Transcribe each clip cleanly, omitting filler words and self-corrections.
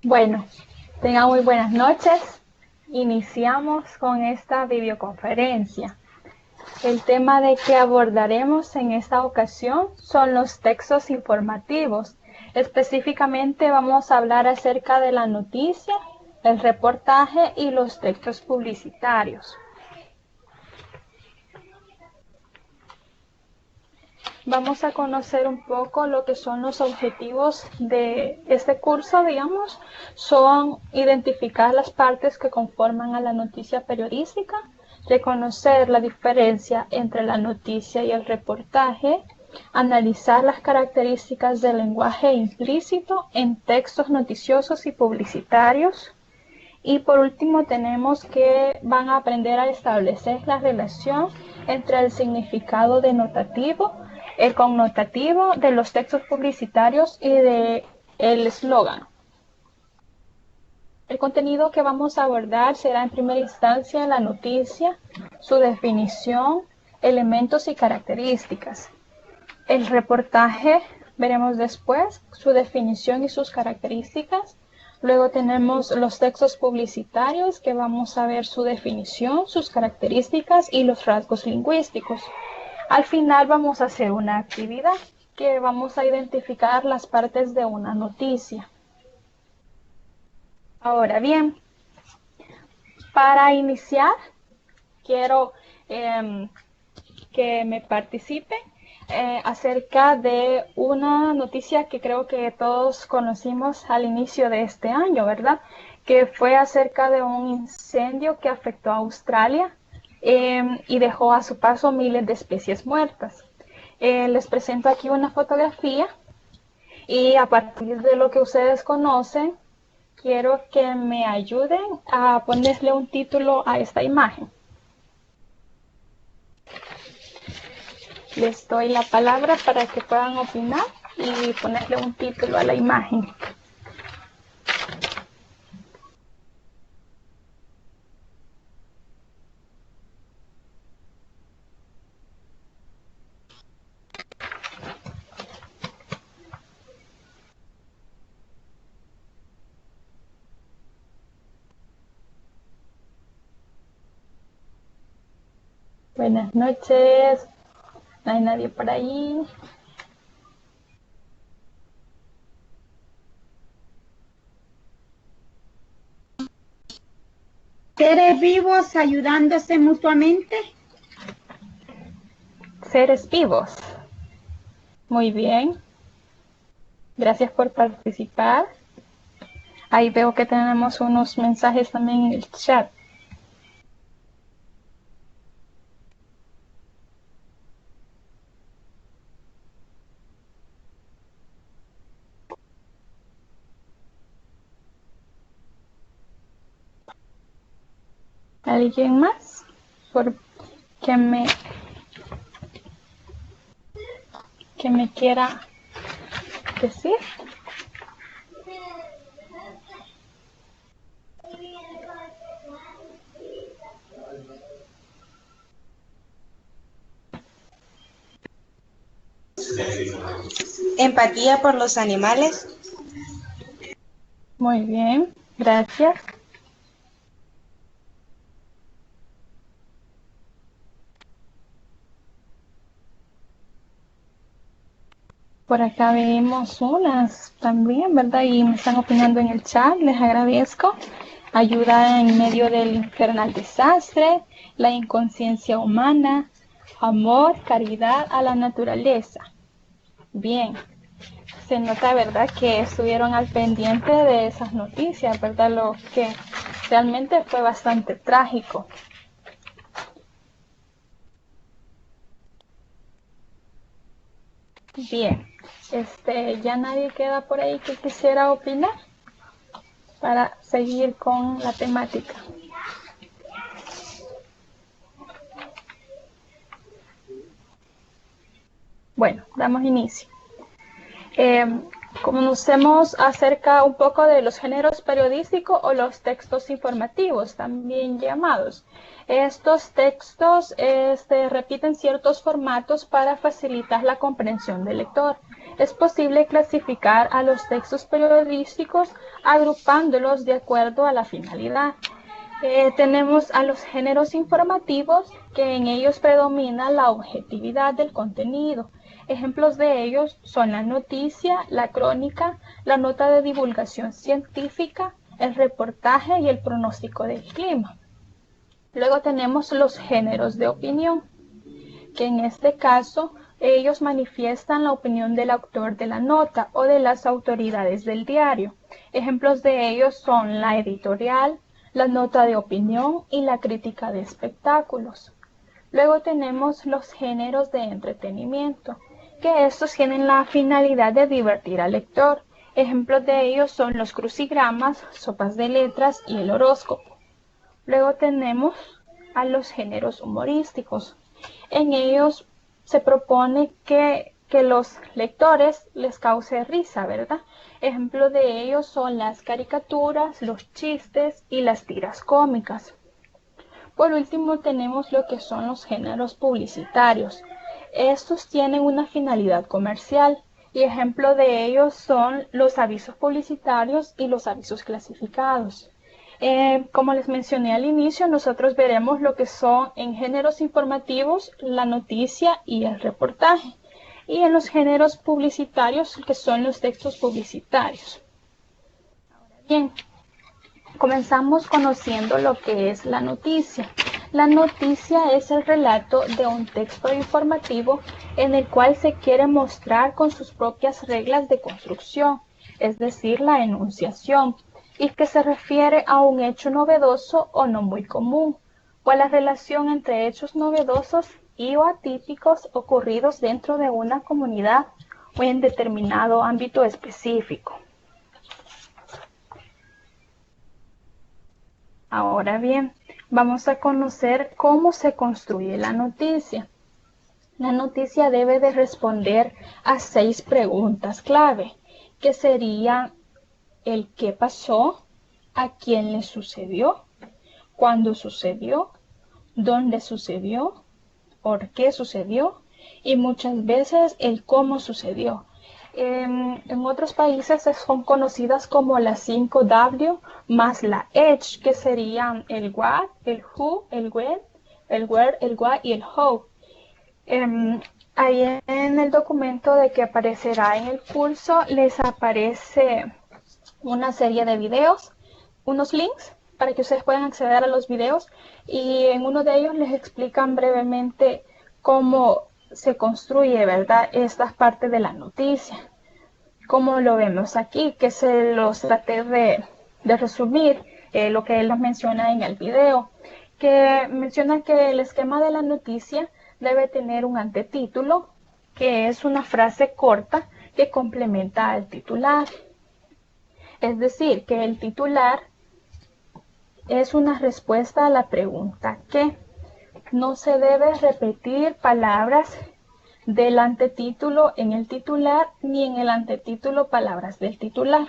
Bueno, tengan muy buenas noches. Iniciamos con esta videoconferencia. El tema de que abordaremos en esta ocasión son los textos informativos. Específicamente vamos a hablar acerca de la noticia, el reportaje y los textos publicitarios. Vamos a conocer un poco lo que son los objetivos de este curso, digamos. Son identificar las partes que conforman a la noticia periodística, reconocer la diferencia entre la noticia y el reportaje, analizar las características del lenguaje implícito en textos noticiosos y publicitarios. Y por último tenemos que van a aprender a establecer la relación entre el significado denotativo, el connotativo de los textos publicitarios y de el eslogan. El contenido que vamos a abordar será en primera instancia la noticia, su definición, elementos y características. El reportaje veremos después su definición y sus características. Luego tenemos los textos publicitarios que vamos a ver su definición, sus características y los rasgos lingüísticos. Al final vamos a hacer una actividad que vamos a identificar las partes de una noticia. Ahora bien, para iniciar quiero que me participen acerca de una noticia que creo que todos conocimos al inicio de este año, ¿verdad? Que fue acerca de un incendio que afectó a Australia y dejó a su paso miles de especies muertas. Les presento aquí una fotografía y a partir de lo que ustedes conocen, quiero que me ayuden a ponerle un título a esta imagen. Les doy la palabra para que puedan opinar y ponerle un título a la imagen. Buenas noches. No hay nadie por ahí. ¿Seres vivos ayudándose mutuamente? Seres vivos. Muy bien. Gracias por participar. Ahí veo que tenemos unos mensajes también en el chat. ¿Alguien más? Por que me quiera decir. Empatía por los animales. Muy bien, gracias. Por acá vimos unas también, ¿verdad? Y me están opinando en el chat, les agradezco. Ayuda en medio del infernal desastre, la inconsciencia humana, amor, caridad a la naturaleza. Bien, se nota, ¿verdad?, que estuvieron al pendiente de esas noticias, ¿verdad? Lo que realmente fue bastante trágico. Bien, ya nadie queda por ahí que quisiera opinar para seguir con la temática. Bueno, damos inicio. Conocemos acerca un poco de los géneros periodísticos o los textos informativos, también llamados. Estos textos repiten ciertos formatos para facilitar la comprensión del lector. Es posible clasificar a los textos periodísticos agrupándolos de acuerdo a la finalidad. Tenemos a los géneros informativos, que en ellos predomina la objetividad del contenido. Ejemplos de ellos son la noticia, la crónica, la nota de divulgación científica, el reportaje y el pronóstico del clima. Luego tenemos los géneros de opinión, que en este caso ellos manifiestan la opinión del autor de la nota o de las autoridades del diario. Ejemplos de ellos son la editorial, la nota de opinión y la crítica de espectáculos. Luego tenemos los géneros de entretenimiento, que estos tienen la finalidad de divertir al lector. Ejemplos de ellos son los crucigramas, sopas de letras y el horóscopo. Luego tenemos a los géneros humorísticos. En ellos se propone que los lectores les cause risa, ¿verdad? Ejemplos de ellos son las caricaturas, los chistes y las tiras cómicas. Por último tenemos lo que son los géneros publicitarios. Estos tienen una finalidad comercial y ejemplo de ellos son los avisos publicitarios y los avisos clasificados. Como les mencioné al inicio, nosotros veremos lo que son en géneros informativos, la noticia y el reportaje. Y en los géneros publicitarios, que son los textos publicitarios. Bien, comenzamos conociendo lo que es la noticia. La noticia es el relato de un texto informativo en el cual se quiere mostrar con sus propias reglas de construcción, es decir, la enunciación, y que se refiere a un hecho novedoso o no muy común, o a la relación entre hechos novedosos y o atípicos ocurridos dentro de una comunidad o en determinado ámbito específico. Ahora bien, vamos a conocer cómo se construye la noticia. La noticia debe de responder a 6 preguntas clave, que serían el qué pasó, a quién le sucedió, cuándo sucedió, dónde sucedió, por qué sucedió y muchas veces el cómo sucedió. En otros países son conocidas como las 5W más la H, que serían el what, el who, el when, el where, el why y el how. Ahí en el documento de que aparecerá en el curso les aparece una serie de videos, unos links para que ustedes puedan acceder a los videos, y en uno de ellos les explican brevemente cómo se construye, ¿verdad?, esta parte de la noticia. Como lo vemos aquí, que se los traté de resumir lo que él nos menciona en el video, que menciona que el esquema de la noticia debe tener un antetítulo, que es una frase corta que complementa al titular. Es decir, que el titular es una respuesta a la pregunta ¿qué? No se debe repetir palabras del antetítulo en el titular, ni en el antetítulo palabras del titular.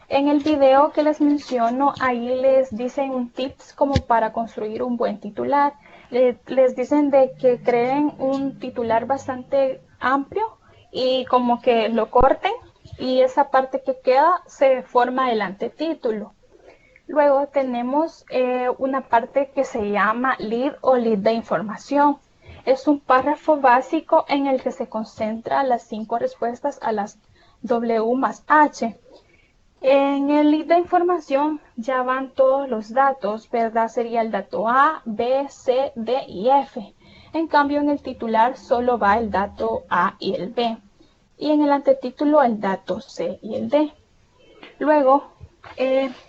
En el video que les menciono, ahí les dicen un tips como para construir un buen titular. Les dicen de que creen un titular bastante amplio y como que lo corten, y esa parte que queda se forma el antetítulo. Luego tenemos una parte que se llama lead o lead de información. Es un párrafo básico en el que se concentran las 5 respuestas a las W más H. En el lead de información ya van todos los datos, ¿verdad? Sería el dato A, B, C, D y F. En cambio, en el titular solo va el dato A y el B. Y en el antetítulo el dato C y el D. Luego,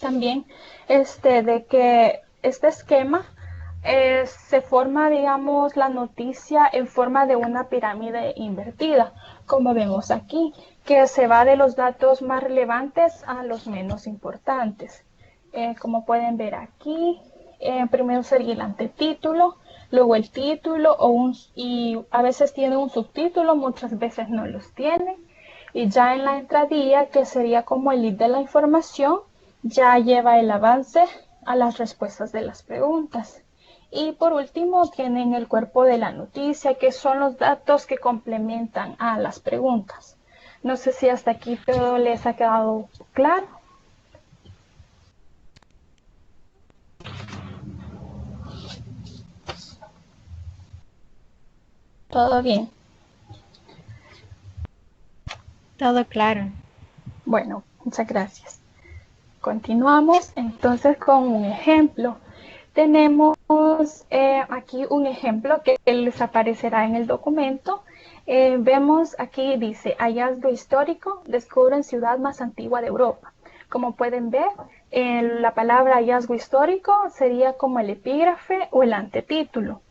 también de que este esquema se forma, digamos, la noticia en forma de una pirámide invertida, como vemos aquí, que se va de los datos más relevantes a los menos importantes. Como pueden ver aquí, primero sería el antetítulo, luego el título, y a veces tiene un subtítulo, muchas veces no los tiene. Y ya en la entradilla, que sería como el lead de la información, ya lleva el avance a las respuestas de las preguntas. Y por último tienen el cuerpo de la noticia, que son los datos que complementan a las preguntas. No sé si hasta aquí todo les ha quedado claro. ¿Todo bien? Todo claro. Bueno, muchas gracias. Continuamos entonces con un ejemplo. Tenemos aquí un ejemplo que les aparecerá en el documento. Vemos aquí dice, hallazgo histórico, descubren ciudad más antigua de Europa. Como pueden ver, la palabra hallazgo histórico sería como el epígrafe o el antetítulo.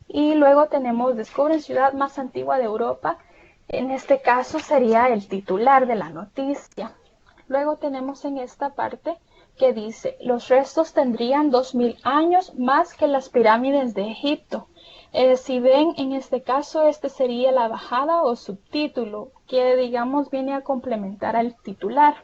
Y luego tenemos descubren ciudad más antigua de Europa. En este caso sería el titular de la noticia. Luego tenemos en esta parte que dice, los restos tendrían 2000 años más que las pirámides de Egipto. Si ven, en este caso, este sería la bajada o subtítulo, que digamos viene a complementar al titular.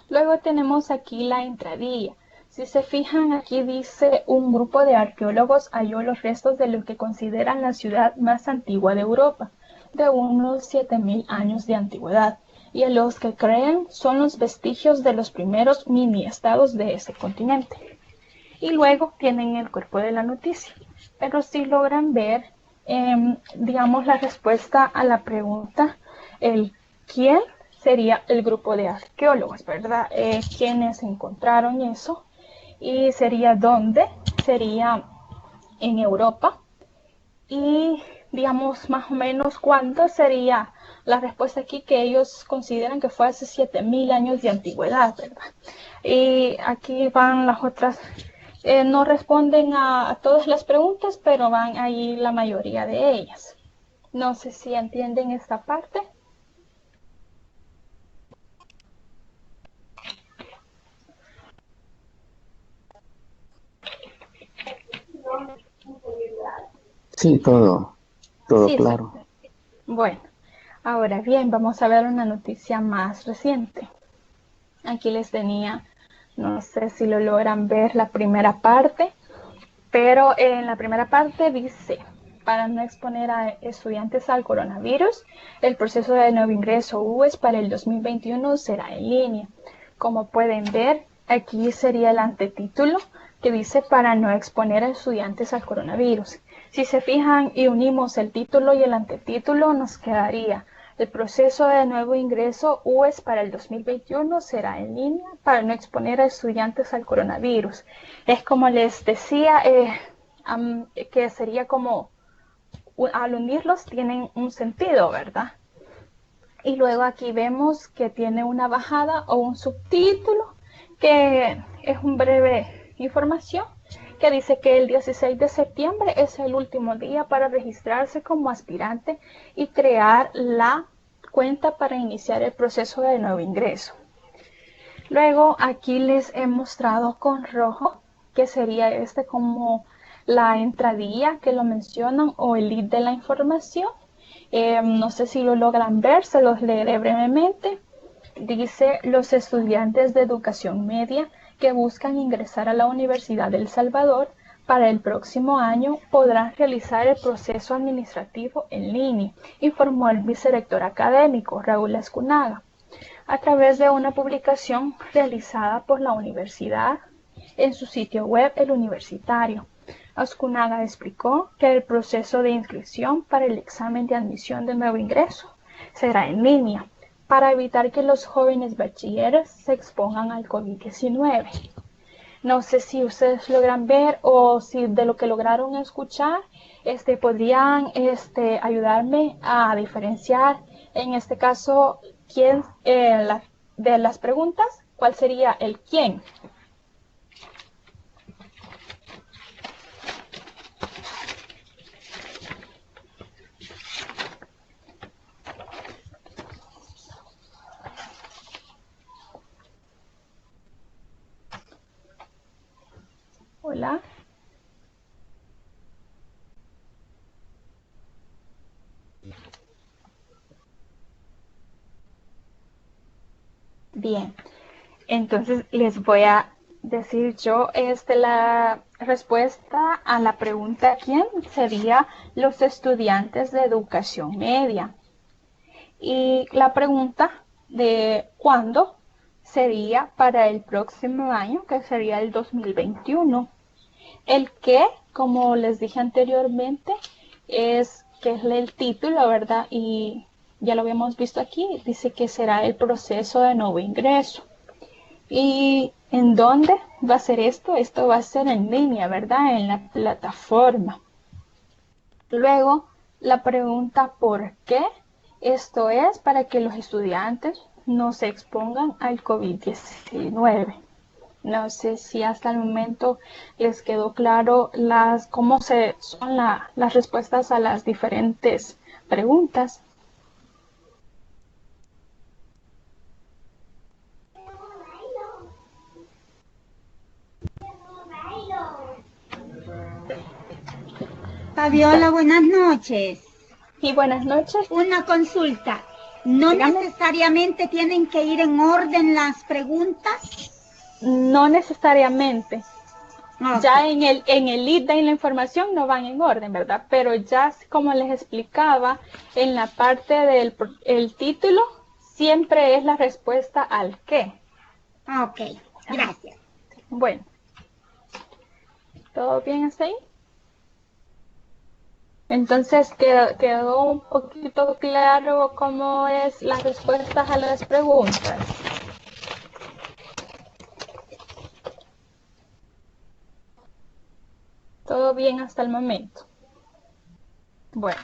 Luego tenemos aquí la entradilla. Si se fijan, aquí dice un grupo de arqueólogos halló los restos de lo que consideran la ciudad más antigua de Europa, de unos 7000 años de antigüedad, y en los que creen son los vestigios de los primeros mini-estados de ese continente. Y luego tienen el cuerpo de la noticia. Pero si logran ver, digamos, la respuesta a la pregunta, el quién sería el grupo de arqueólogos, ¿verdad? Quienes encontraron eso. Y sería dónde, sería en Europa. Y digamos más o menos cuánto sería la respuesta aquí, que ellos consideran que fue hace 7000 años de antigüedad, ¿verdad? Y aquí van las otras, no responden a todas las preguntas, pero van ahí la mayoría de ellas. No sé si entienden esta parte. Sí, todo Sí, sí. claro. Bueno, ahora bien, vamos a ver una noticia más reciente. Aquí les tenía, no sé si lo logran ver, la primera parte, pero en la primera parte dice, para no exponer a estudiantes al coronavirus, el proceso de nuevo ingreso UES para el 2021 será en línea. Como pueden ver, aquí sería el antetítulo que dice para no exponer a estudiantes al coronavirus. Si se fijan y unimos el título y el antetítulo, nos quedaría el proceso de nuevo ingreso UES para el 2021 será en línea para no exponer a estudiantes al coronavirus. Es como les decía, que sería como, al unirlos tienen un sentido, ¿verdad? Y luego aquí vemos que tiene una bajada o un subtítulo que es un breve información que dice que el 16 de septiembre es el último día para registrarse como aspirante y crear la cuenta para iniciar el proceso de nuevo ingreso. Luego aquí les he mostrado con rojo, que sería como la entradilla que lo mencionan o el lead de la información. No sé si lo logran ver, se los leeré brevemente. Dice, los estudiantes de educación media que buscan ingresar a la Universidad de El Salvador para el próximo año podrán realizar el proceso administrativo en línea, informó el vicerrector académico Raúl Ascunaga, a través de una publicación realizada por la universidad en su sitio web El Universitario. Ascunaga explicó que el proceso de inscripción para el examen de admisión de nuevo ingreso será en línea para evitar que los jóvenes bachilleres se expongan al COVID-19. No sé si ustedes logran ver o si de lo que lograron escuchar, podrían ayudarme a diferenciar, en este caso, quién, de las preguntas, cuál sería el quién. Hola. Bien, entonces les voy a decir yo, la respuesta a la pregunta ¿quién? Sería los estudiantes de educación media. Y la pregunta de cuándo sería para el próximo año, que sería el 2021. El qué, como les dije anteriormente, es que es el título, ¿verdad? Y ya lo habíamos visto aquí, dice que será el proceso de nuevo ingreso. ¿Y en dónde va a ser esto? Esto va a ser en línea, ¿verdad? En la plataforma. Luego, la pregunta ¿por qué? Esto es para que los estudiantes no se expongan al COVID-19. No sé si hasta el momento les quedó claro cómo son las respuestas a las diferentes preguntas. Fabiola, buenas noches. Y buenas noches. Una consulta. ¿No Dígame. necesariamente tienen que ir en orden las preguntas? No necesariamente. Okay. Ya en el lead de la información no van en orden, ¿verdad? Pero ya como les explicaba, en la parte del título siempre es la respuesta al qué. Ok, gracias. Bueno, ¿todo bien hasta ahí? Entonces quedó un poquito claro cómo es las respuestas a las preguntas. Todo bien hasta el momento. Bueno,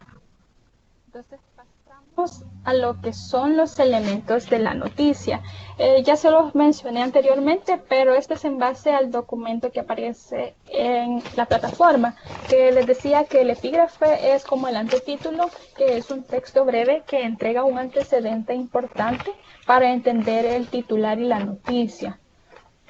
entonces pasamos a lo que son los elementos de la noticia. Ya se los mencioné anteriormente, pero este es en base al documento que aparece en la plataforma, que les decía que el epígrafe es como el antetítulo, que es un texto breve que entrega un antecedente importante para entender el titular y la noticia.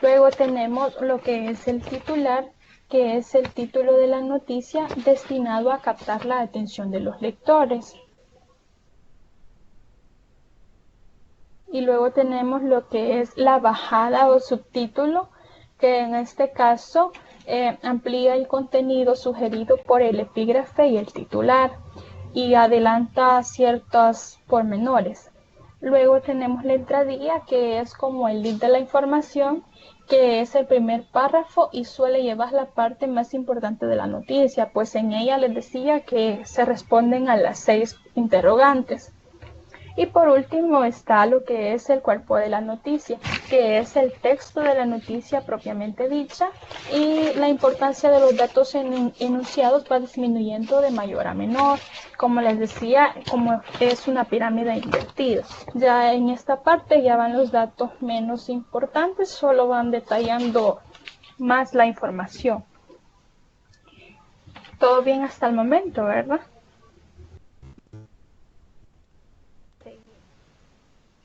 Luego tenemos lo que es el titular, que es el título de la noticia destinado a captar la atención de los lectores. Y luego tenemos lo que es la bajada o subtítulo, que en este caso amplía el contenido sugerido por el epígrafe y el titular y adelanta ciertos pormenores. Luego tenemos la entradilla, que es como el lead de la información, que es el primer párrafo y suele llevar la parte más importante de la noticia, pues en ella les decía que se responden a las 6 interrogantes. Y por último está lo que es el cuerpo de la noticia, que es el texto de la noticia propiamente dicha, y la importancia de los datos enunciados va disminuyendo de mayor a menor. Como les decía, como es una pirámide invertida. Ya en esta parte ya van los datos menos importantes, solo van detallando más la información. Todo bien hasta el momento, ¿verdad?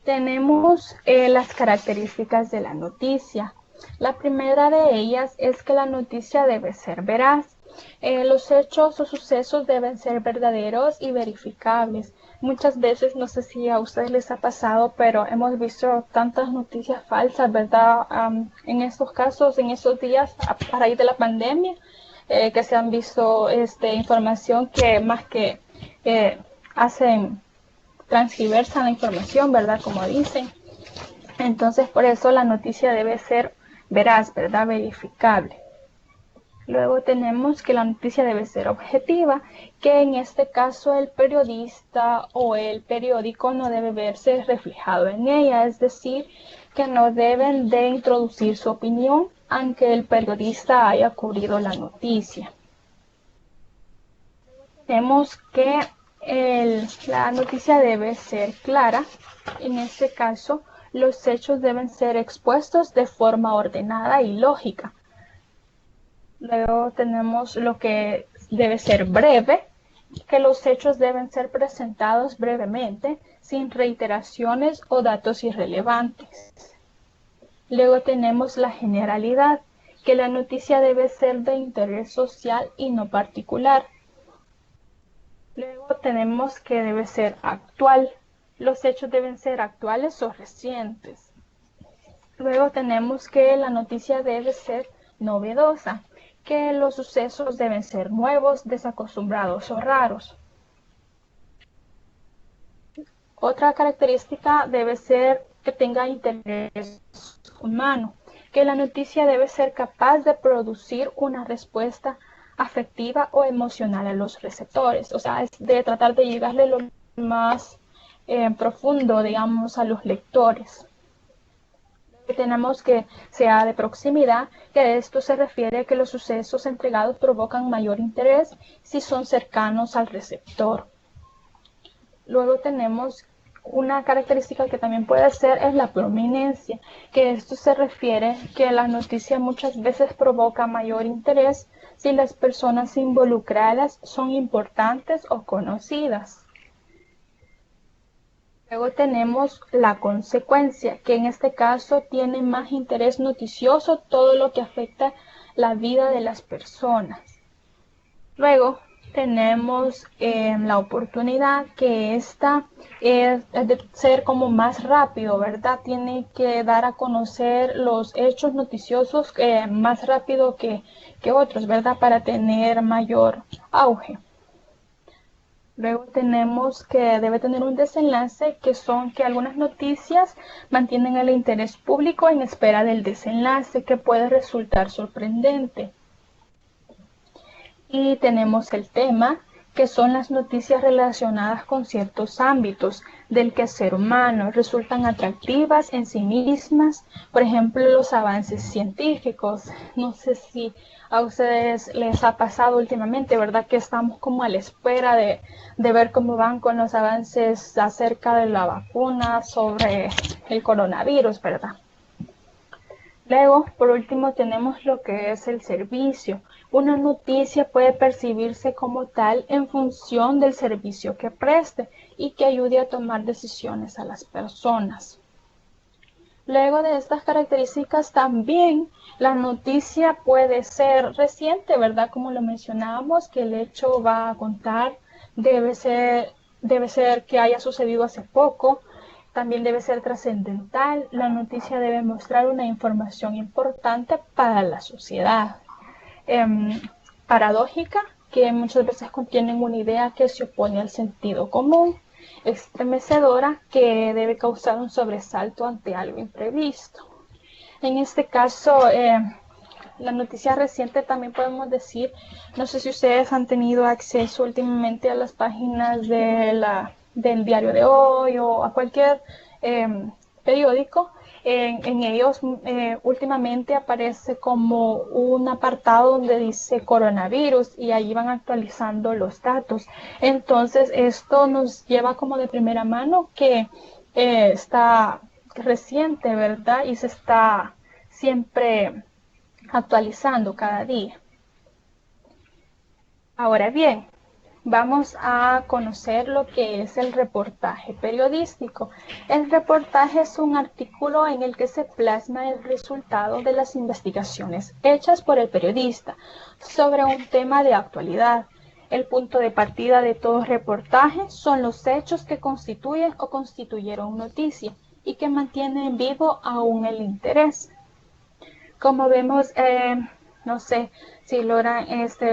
Tenemos las características de la noticia. La primera de ellas es que la noticia debe ser veraz. Los hechos o sucesos deben ser verdaderos y verificables. Muchas veces, no sé si a ustedes les ha pasado, pero hemos visto tantas noticias falsas, ¿verdad? En estos casos, en estos días, a raíz de la pandemia, que se han visto información que más que transgiversan la información, ¿verdad? Como dicen. Entonces, por eso la noticia debe ser veraz, ¿verdad? Verificable. Luego tenemos que la noticia debe ser objetiva, que en este caso el periodista o el periódico no debe verse reflejado en ella, es decir, que no deben de introducir su opinión aunque el periodista haya cubrido la noticia. Tenemos que la noticia debe ser clara. En este caso, los hechos deben ser expuestos de forma ordenada y lógica. Luego tenemos lo que debe ser breve, que los hechos deben ser presentados brevemente, sin reiteraciones o datos irrelevantes. Luego tenemos la generalidad, que la noticia debe ser de interés social y no particular. Luego tenemos que debe ser actual. Los hechos deben ser actuales o recientes. Luego tenemos que la noticia debe ser novedosa, que los sucesos deben ser nuevos, desacostumbrados o raros. Otra característica debe ser que tenga interés humano, que la noticia debe ser capaz de producir una respuesta afectiva o emocional a los receptores, o sea, es de tratar de llegarle lo más profundo, digamos, a los lectores. Tenemos que sea de proximidad, que a esto se refiere que los sucesos entregados provocan mayor interés si son cercanos al receptor. Luego tenemos una característica que también puede ser es la prominencia, que esto se refiere que la noticia muchas veces provoca mayor interés si las personas involucradas son importantes o conocidas. Luego tenemos la consecuencia, que en este caso tiene más interés noticioso todo lo que afecta la vida de las personas. Luego tenemos la oportunidad, que esta es de ser como más rápido, ¿verdad? Tiene que dar a conocer los hechos noticiosos más rápido que otros, ¿verdad? Para tener mayor auge. Luego tenemos que debe tener un desenlace, que son que algunas noticias mantienen el interés público en espera del desenlace, que puede resultar sorprendente. Y tenemos el tema, que son las noticias relacionadas con ciertos ámbitos del quehacer humano, resultan atractivas en sí mismas, por ejemplo, los avances científicos. No sé si a ustedes les ha pasado últimamente, ¿verdad? Que estamos como a la espera de ver cómo van con los avances acerca de la vacuna sobre el coronavirus, ¿verdad? Luego, por último, tenemos lo que es el servicio. Una noticia puede percibirse como tal en función del servicio que preste y que ayude a tomar decisiones a las personas. Luego de estas características, también la noticia puede ser reciente, ¿verdad? Como lo mencionábamos, que el hecho va a contar, debe ser que haya sucedido hace poco. También debe ser trascendental. La noticia debe mostrar una información importante para la sociedad. Paradójica, que muchas veces contienen una idea que se opone al sentido común. Estremecedora, que debe causar un sobresalto ante algo imprevisto. En este caso, la noticia reciente también podemos decir, no sé si ustedes han tenido acceso últimamente a las páginas del Diario de Hoy o a cualquier periódico. En ellos últimamente aparece como un apartado donde dice coronavirus y ahí van actualizando los datos. Entonces esto nos lleva como de primera mano que está reciente, ¿verdad? Y se está siempre actualizando cada día. Ahora bien, vamos a conocer lo que es el reportaje periodístico. El reportaje es un artículo en el que se plasma el resultado de las investigaciones hechas por el periodista sobre un tema de actualidad. El punto de partida de todo reportaje son los hechos que constituyen o constituyeron noticia y que mantienen vivo aún el interés. Como vemos, no sé si logran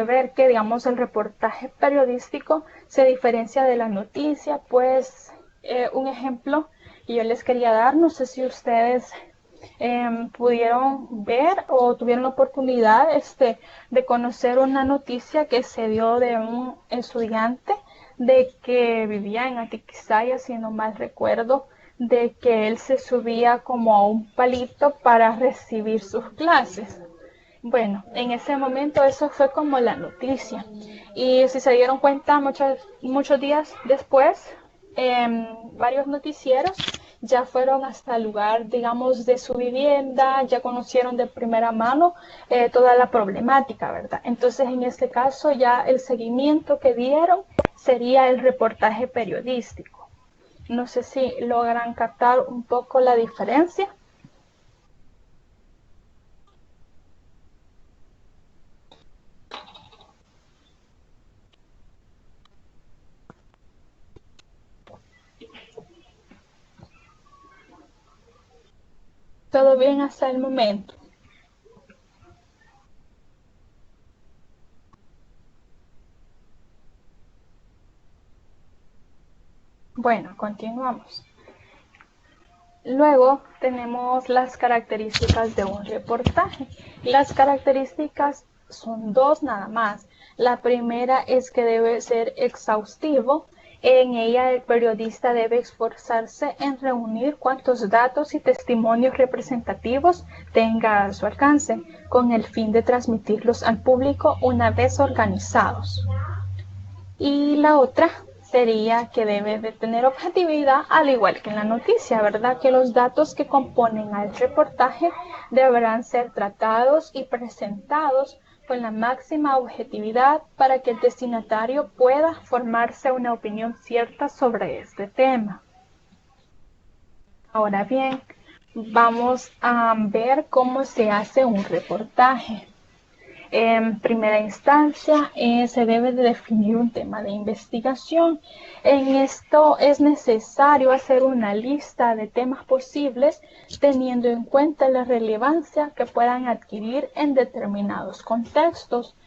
ver que, digamos, el reportaje periodístico se diferencia de la noticia. Pues un ejemplo que yo les quería dar, no sé si ustedes pudieron ver o tuvieron la oportunidad de conocer una noticia que se dio de un estudiante de que vivía en Atiquizaya, si no mal recuerdo, de que él se subía como a un palito para recibir sus clases. Bueno, en ese momento eso fue como la noticia. Y si se dieron cuenta, muchos días después, varios noticieros ya fueron hasta el lugar, digamos, de su vivienda, ya conocieron de primera mano toda la problemática, ¿verdad? Entonces, en este caso, ya el seguimiento que dieron sería el reportaje periodístico. No sé si logran captar un poco la diferencia. Todo bien hasta el momento. Bueno, continuamos. Luego tenemos las características de un reportaje. Las características son dos nada más. La primera es que debe ser exhaustivo. En ella el periodista debe esforzarse en reunir cuantos datos y testimonios representativos tenga a su alcance, con el fin de transmitirlos al público una vez organizados. Y la otra sería que debe de tener objetividad, al igual que en la noticia, ¿verdad? Que los datos que componen al reportaje deberán ser tratados y presentados con la máxima objetividad para que el destinatario pueda formarse una opinión cierta sobre este tema. Ahora bien, vamos a ver cómo se hace un reportaje. En primera instancia, se debe de definir un tema de investigación. En esto es necesario hacer una lista de temas posibles, teniendo en cuenta la relevancia que puedan adquirir en determinados contextos.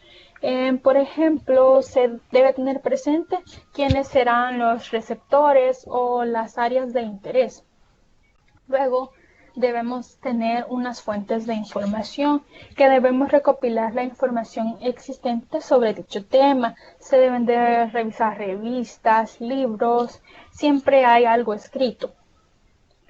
Por ejemplo, se debe tener presente quiénes serán los receptores o las áreas de interés. Luego, debemos tener unas fuentes de información, que debemos recopilar la información existente sobre dicho tema. Se deben de revisar revistas, libros, siempre hay algo escrito.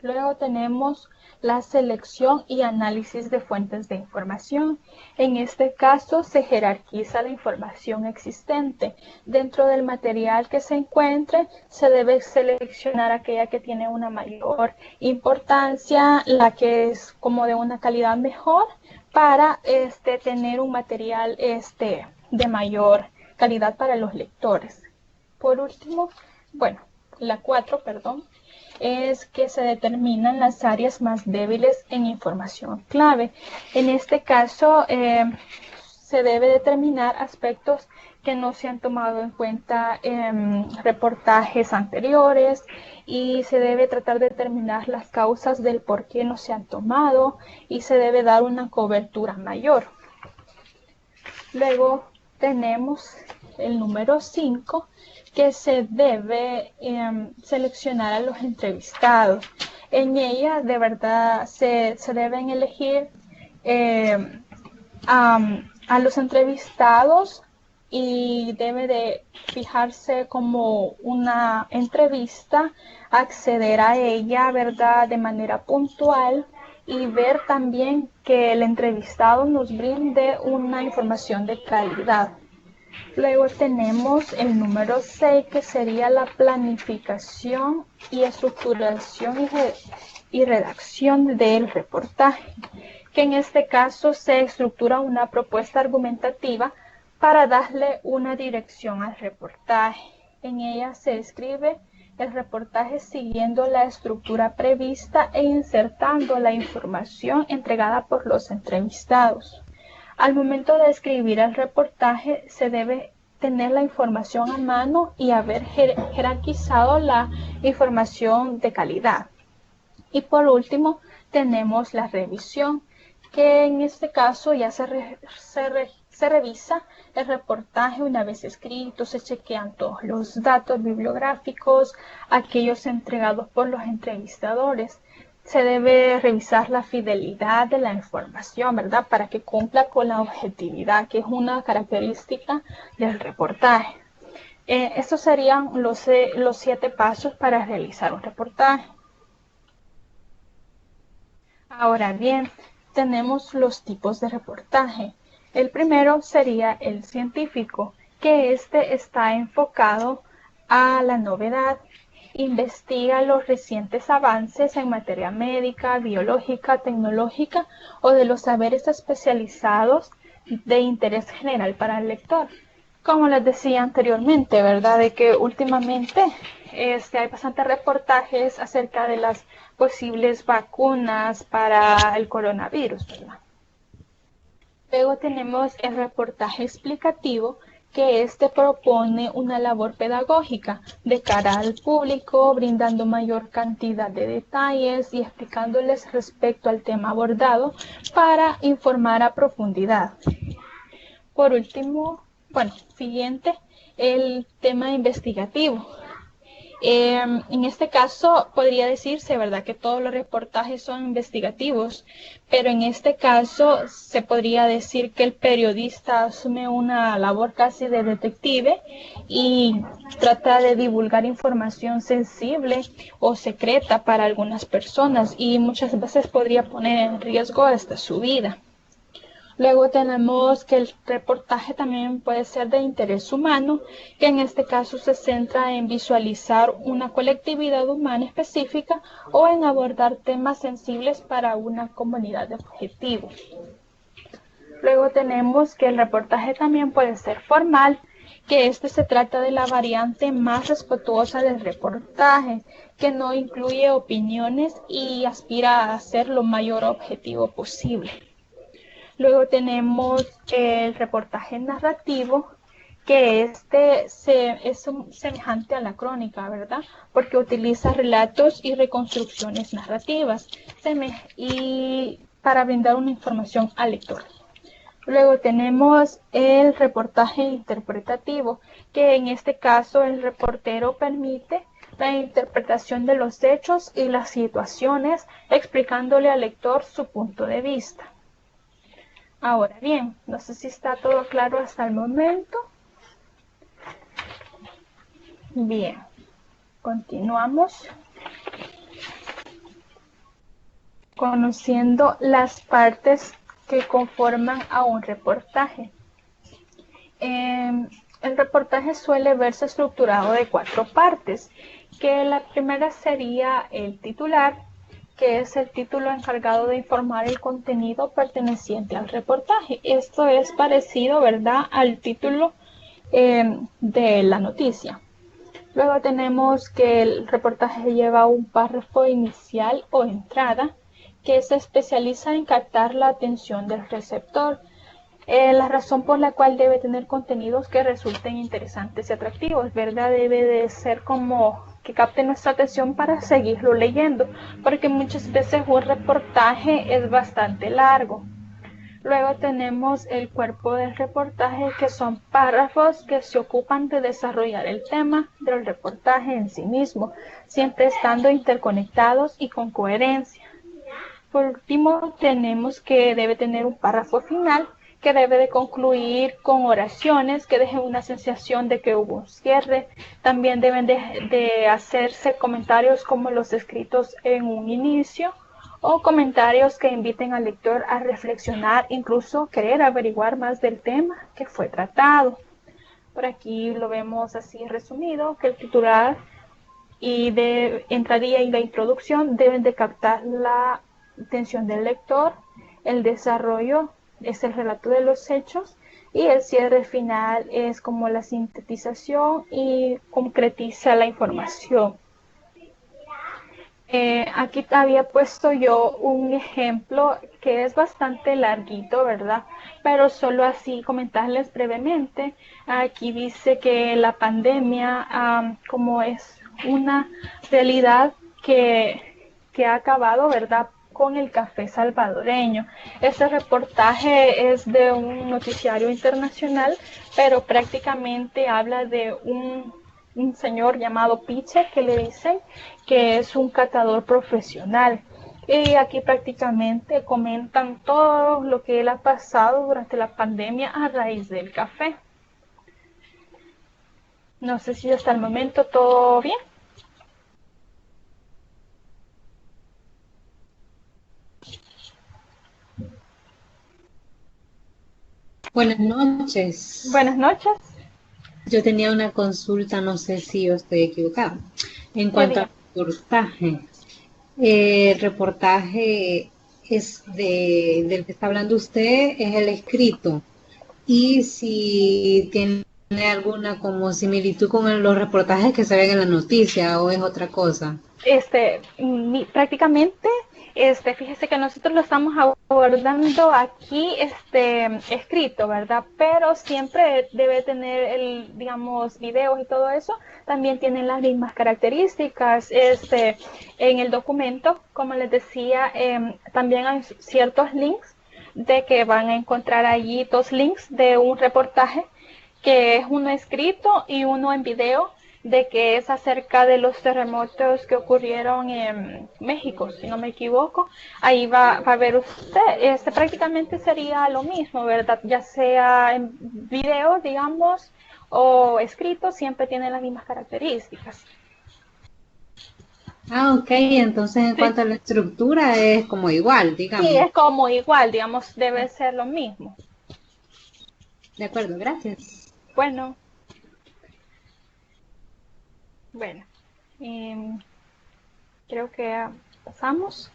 Luego tenemos la selección y análisis de fuentes de información. En este caso se jerarquiza la información existente. Dentro del material que se encuentre se debe seleccionar aquella que tiene una mayor importancia, la que es como de una calidad mejor, para tener un material de mayor calidad para los lectores. Por último, la 4, es que se determinan las áreas más débiles en información clave. En este caso, se debe determinar aspectos que no se han tomado en cuenta en reportajes anteriores, y se debe tratar de determinar las causas del por qué no se han tomado, y se debe dar una cobertura mayor. Luego tenemos el número 5, que se debe seleccionar a los entrevistados. En ella, de verdad, se deben elegir a los entrevistados, y debe de fijarse como una entrevista, acceder a ella, ¿verdad?, de manera puntual, y ver también que el entrevistado nos brinde una información de calidad. Luego tenemos el número 6, que sería la planificación y estructuración y redacción del reportaje, que en este caso se estructura una propuesta argumentativa para darle una dirección al reportaje. En ella se escribe el reportaje siguiendo la estructura prevista e insertando la información entregada por los entrevistados. Al momento de escribir el reportaje se debe tener la información a mano y haber jerarquizado la información de calidad. Y por último tenemos la revisión, que en este caso ya se revisa el reportaje una vez escrito, se chequean todos los datos bibliográficos, aquellos entregados por los entrevistadores. Se debe revisar la fidelidad de la información, ¿verdad?, para que cumpla con la objetividad, que es una característica del reportaje. Estos serían los 7 pasos para realizar un reportaje. Ahora bien, tenemos los tipos de reportaje. El primero sería el científico, que está enfocado a la novedad. Investiga los recientes avances en materia médica, biológica, tecnológica o de los saberes especializados de interés general para el lector. Como les decía anteriormente, ¿verdad?, de que últimamente hay bastantes reportajes acerca de las posibles vacunas para el coronavirus, ¿verdad? Luego tenemos el reportaje explicativo, que propone una labor pedagógica de cara al público, brindando mayor cantidad de detalles y explicándoles respecto al tema abordado para informar a profundidad. Por último, siguiente, el tema investigativo. En este caso podría decirse, ¿verdad?, que todos los reportajes son investigativos, pero en este caso se podría decir que el periodista asume una labor casi de detective y trata de divulgar información sensible o secreta para algunas personas y muchas veces podría poner en riesgo hasta su vida. Luego tenemos que el reportaje también puede ser de interés humano, que en este caso se centra en visualizar una colectividad humana específica o en abordar temas sensibles para una comunidad de objetivo. Luego tenemos que el reportaje también puede ser formal, que se trata de la variante más respetuosa del reportaje, que no incluye opiniones y aspira a ser lo mayor objetivo posible. Luego tenemos el reportaje narrativo, que es semejante a la crónica, ¿verdad? Porque utiliza relatos y reconstrucciones narrativas y para brindar una información al lector. Luego tenemos el reportaje interpretativo, que en este caso el reportero permite la interpretación de los hechos y las situaciones, explicándole al lector su punto de vista. Ahora bien, no sé si está todo claro hasta el momento. Bien, continuamos conociendo las partes que conforman a un reportaje. El reportaje suele verse estructurado de 4 partes, que la primera sería el titular, que es el título encargado de informar el contenido perteneciente al reportaje. Esto es parecido, ¿verdad?, al título de la noticia. Luego tenemos que el reportaje lleva un párrafo inicial o entrada que se especializa en captar la atención del receptor. La razón por la cual debe tener contenidos que resulten interesantes y atractivos, ¿verdad? Debe de ser como que capte nuestra atención para seguirlo leyendo, porque muchas veces un reportaje es bastante largo. Luego tenemos el cuerpo del reportaje, que son párrafos que se ocupan de desarrollar el tema del reportaje en sí mismo, siempre estando interconectados y con coherencia. Por último, tenemos que debe tener un párrafo final, que debe de concluir con oraciones que dejen una sensación de que hubo un cierre. También deben de hacerse comentarios como los escritos en un inicio, o comentarios que inviten al lector a reflexionar, incluso querer averiguar más del tema que fue tratado. Por aquí lo vemos así resumido, que el titular y de entrada y la introducción deben de captar la atención del lector. El desarrollo es el relato de los hechos y el cierre final es como la sintetización y concretiza la información. Aquí había puesto yo un ejemplo que es bastante larguito, ¿verdad? Pero solo así comentarles brevemente. Aquí dice que la pandemia, como es una realidad que ha acabado, ¿verdad?, con el café salvadoreño. Este reportaje es de un noticiario internacional, pero prácticamente habla de un señor llamado Piche, que le dicen que es un catador profesional. Y aquí prácticamente comentan todo lo que él ha pasado durante la pandemia a raíz del café. No sé si hasta el momento todo bien. Buenas noches. Buenas noches. Yo tenía una consulta, no sé si yo estoy equivocada. En cuanto al reportaje, el reportaje es del que está hablando usted, es el escrito. Y si tiene alguna como similitud con los reportajes que se ven en la noticia o es otra cosa. Prácticamente, fíjese que nosotros lo estamos abordando aquí, escrito, ¿verdad? Pero siempre debe tener digamos, videos y todo eso, también tienen las mismas características. En el documento, como les decía, también hay ciertos links de que van a encontrar allí 2 links de un reportaje, que es uno escrito y uno en video. de que es acerca de los terremotos que ocurrieron en México, si no me equivoco. Ahí va a ver usted, prácticamente sería lo mismo, ¿verdad? Ya sea en video, digamos, o escrito, siempre tiene las mismas características. Ah, ok, entonces en cuanto a la estructura es como igual, digamos. Sí, es como igual, digamos, debe ser lo mismo. De acuerdo, gracias. Bueno, creo que pasamos.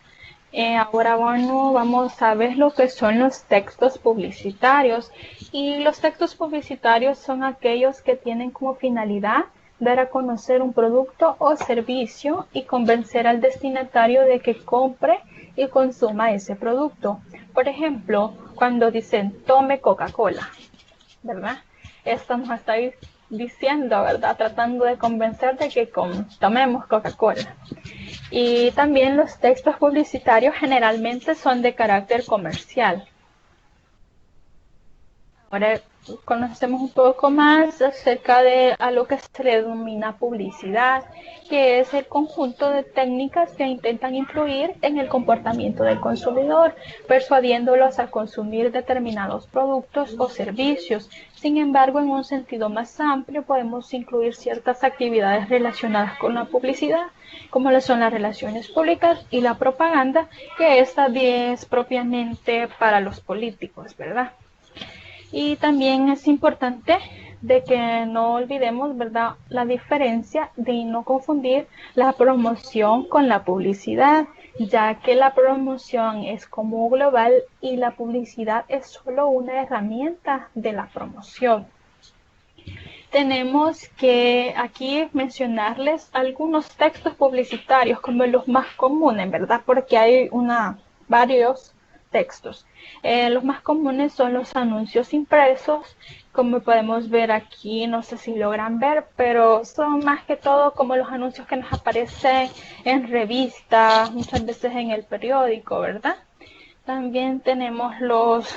Ahora bueno, vamos a ver lo que son los textos publicitarios. Y los textos publicitarios son aquellos que tienen como finalidad dar a conocer un producto o servicio y convencer al destinatario de que compre y consuma ese producto. Por ejemplo, cuando dicen tome Coca-Cola, ¿verdad? Esto nos está diciendo, ¿verdad? Tratando de convencer de que tomemos Coca-Cola. Y también los textos publicitarios generalmente son de carácter comercial. Ahora conocemos un poco más acerca de a lo que se le denomina publicidad, que es el conjunto de técnicas que intentan influir en el comportamiento del consumidor, persuadiéndolos a consumir determinados productos o servicios. Sin embargo, en un sentido más amplio, podemos incluir ciertas actividades relacionadas con la publicidad, como lo son las relaciones públicas y la propaganda, que esta es propiamente para los políticos, ¿verdad? Y también es importante de que no olvidemos, ¿verdad?, la diferencia de no confundir la promoción con la publicidad, ya que la promoción es como global y la publicidad es solo una herramienta de la promoción. Tenemos que aquí mencionarles algunos textos publicitarios como los más comunes, ¿verdad? Porque hay varios textos. Los más comunes son los anuncios impresos, como podemos ver aquí, no sé si logran ver, pero son más que todo como los anuncios que nos aparecen en revistas, muchas veces en el periódico, ¿verdad? También tenemos los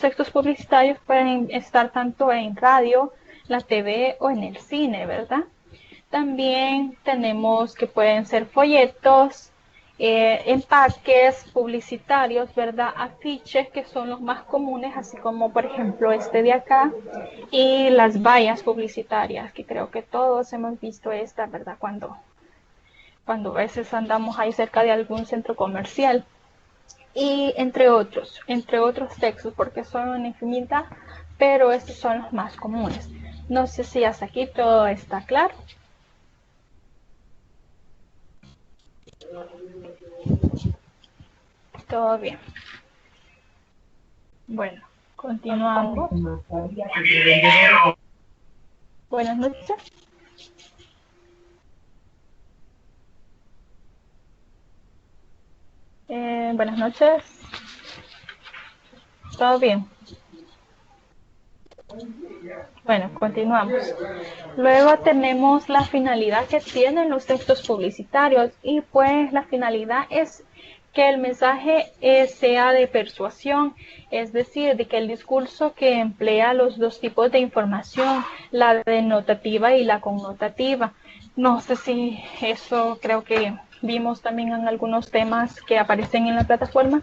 textos publicitarios pueden estar tanto en radio, la TV o en el cine, ¿verdad? También tenemos que pueden ser folletos, empaques publicitarios, ¿verdad? Afiches, que son los más comunes, así como por ejemplo este de acá, y las vallas publicitarias, que creo que todos hemos visto esta, ¿verdad? Cuando a veces andamos ahí cerca de algún centro comercial. Y entre otros textos, porque son una infinidad, pero estos son los más comunes. No sé si hasta aquí todo está claro. Todo bien. Bueno, continuamos. Buenas noches. Buenas noches. ¿Todo bien? Bueno, continuamos. Luego tenemos la finalidad que tienen los textos publicitarios y pues la finalidad es que el mensaje sea de persuasión, es decir, de que el discurso que emplea los dos tipos de información, la denotativa y la connotativa. No sé si eso creo que vimos también en algunos temas que aparecen en la plataforma,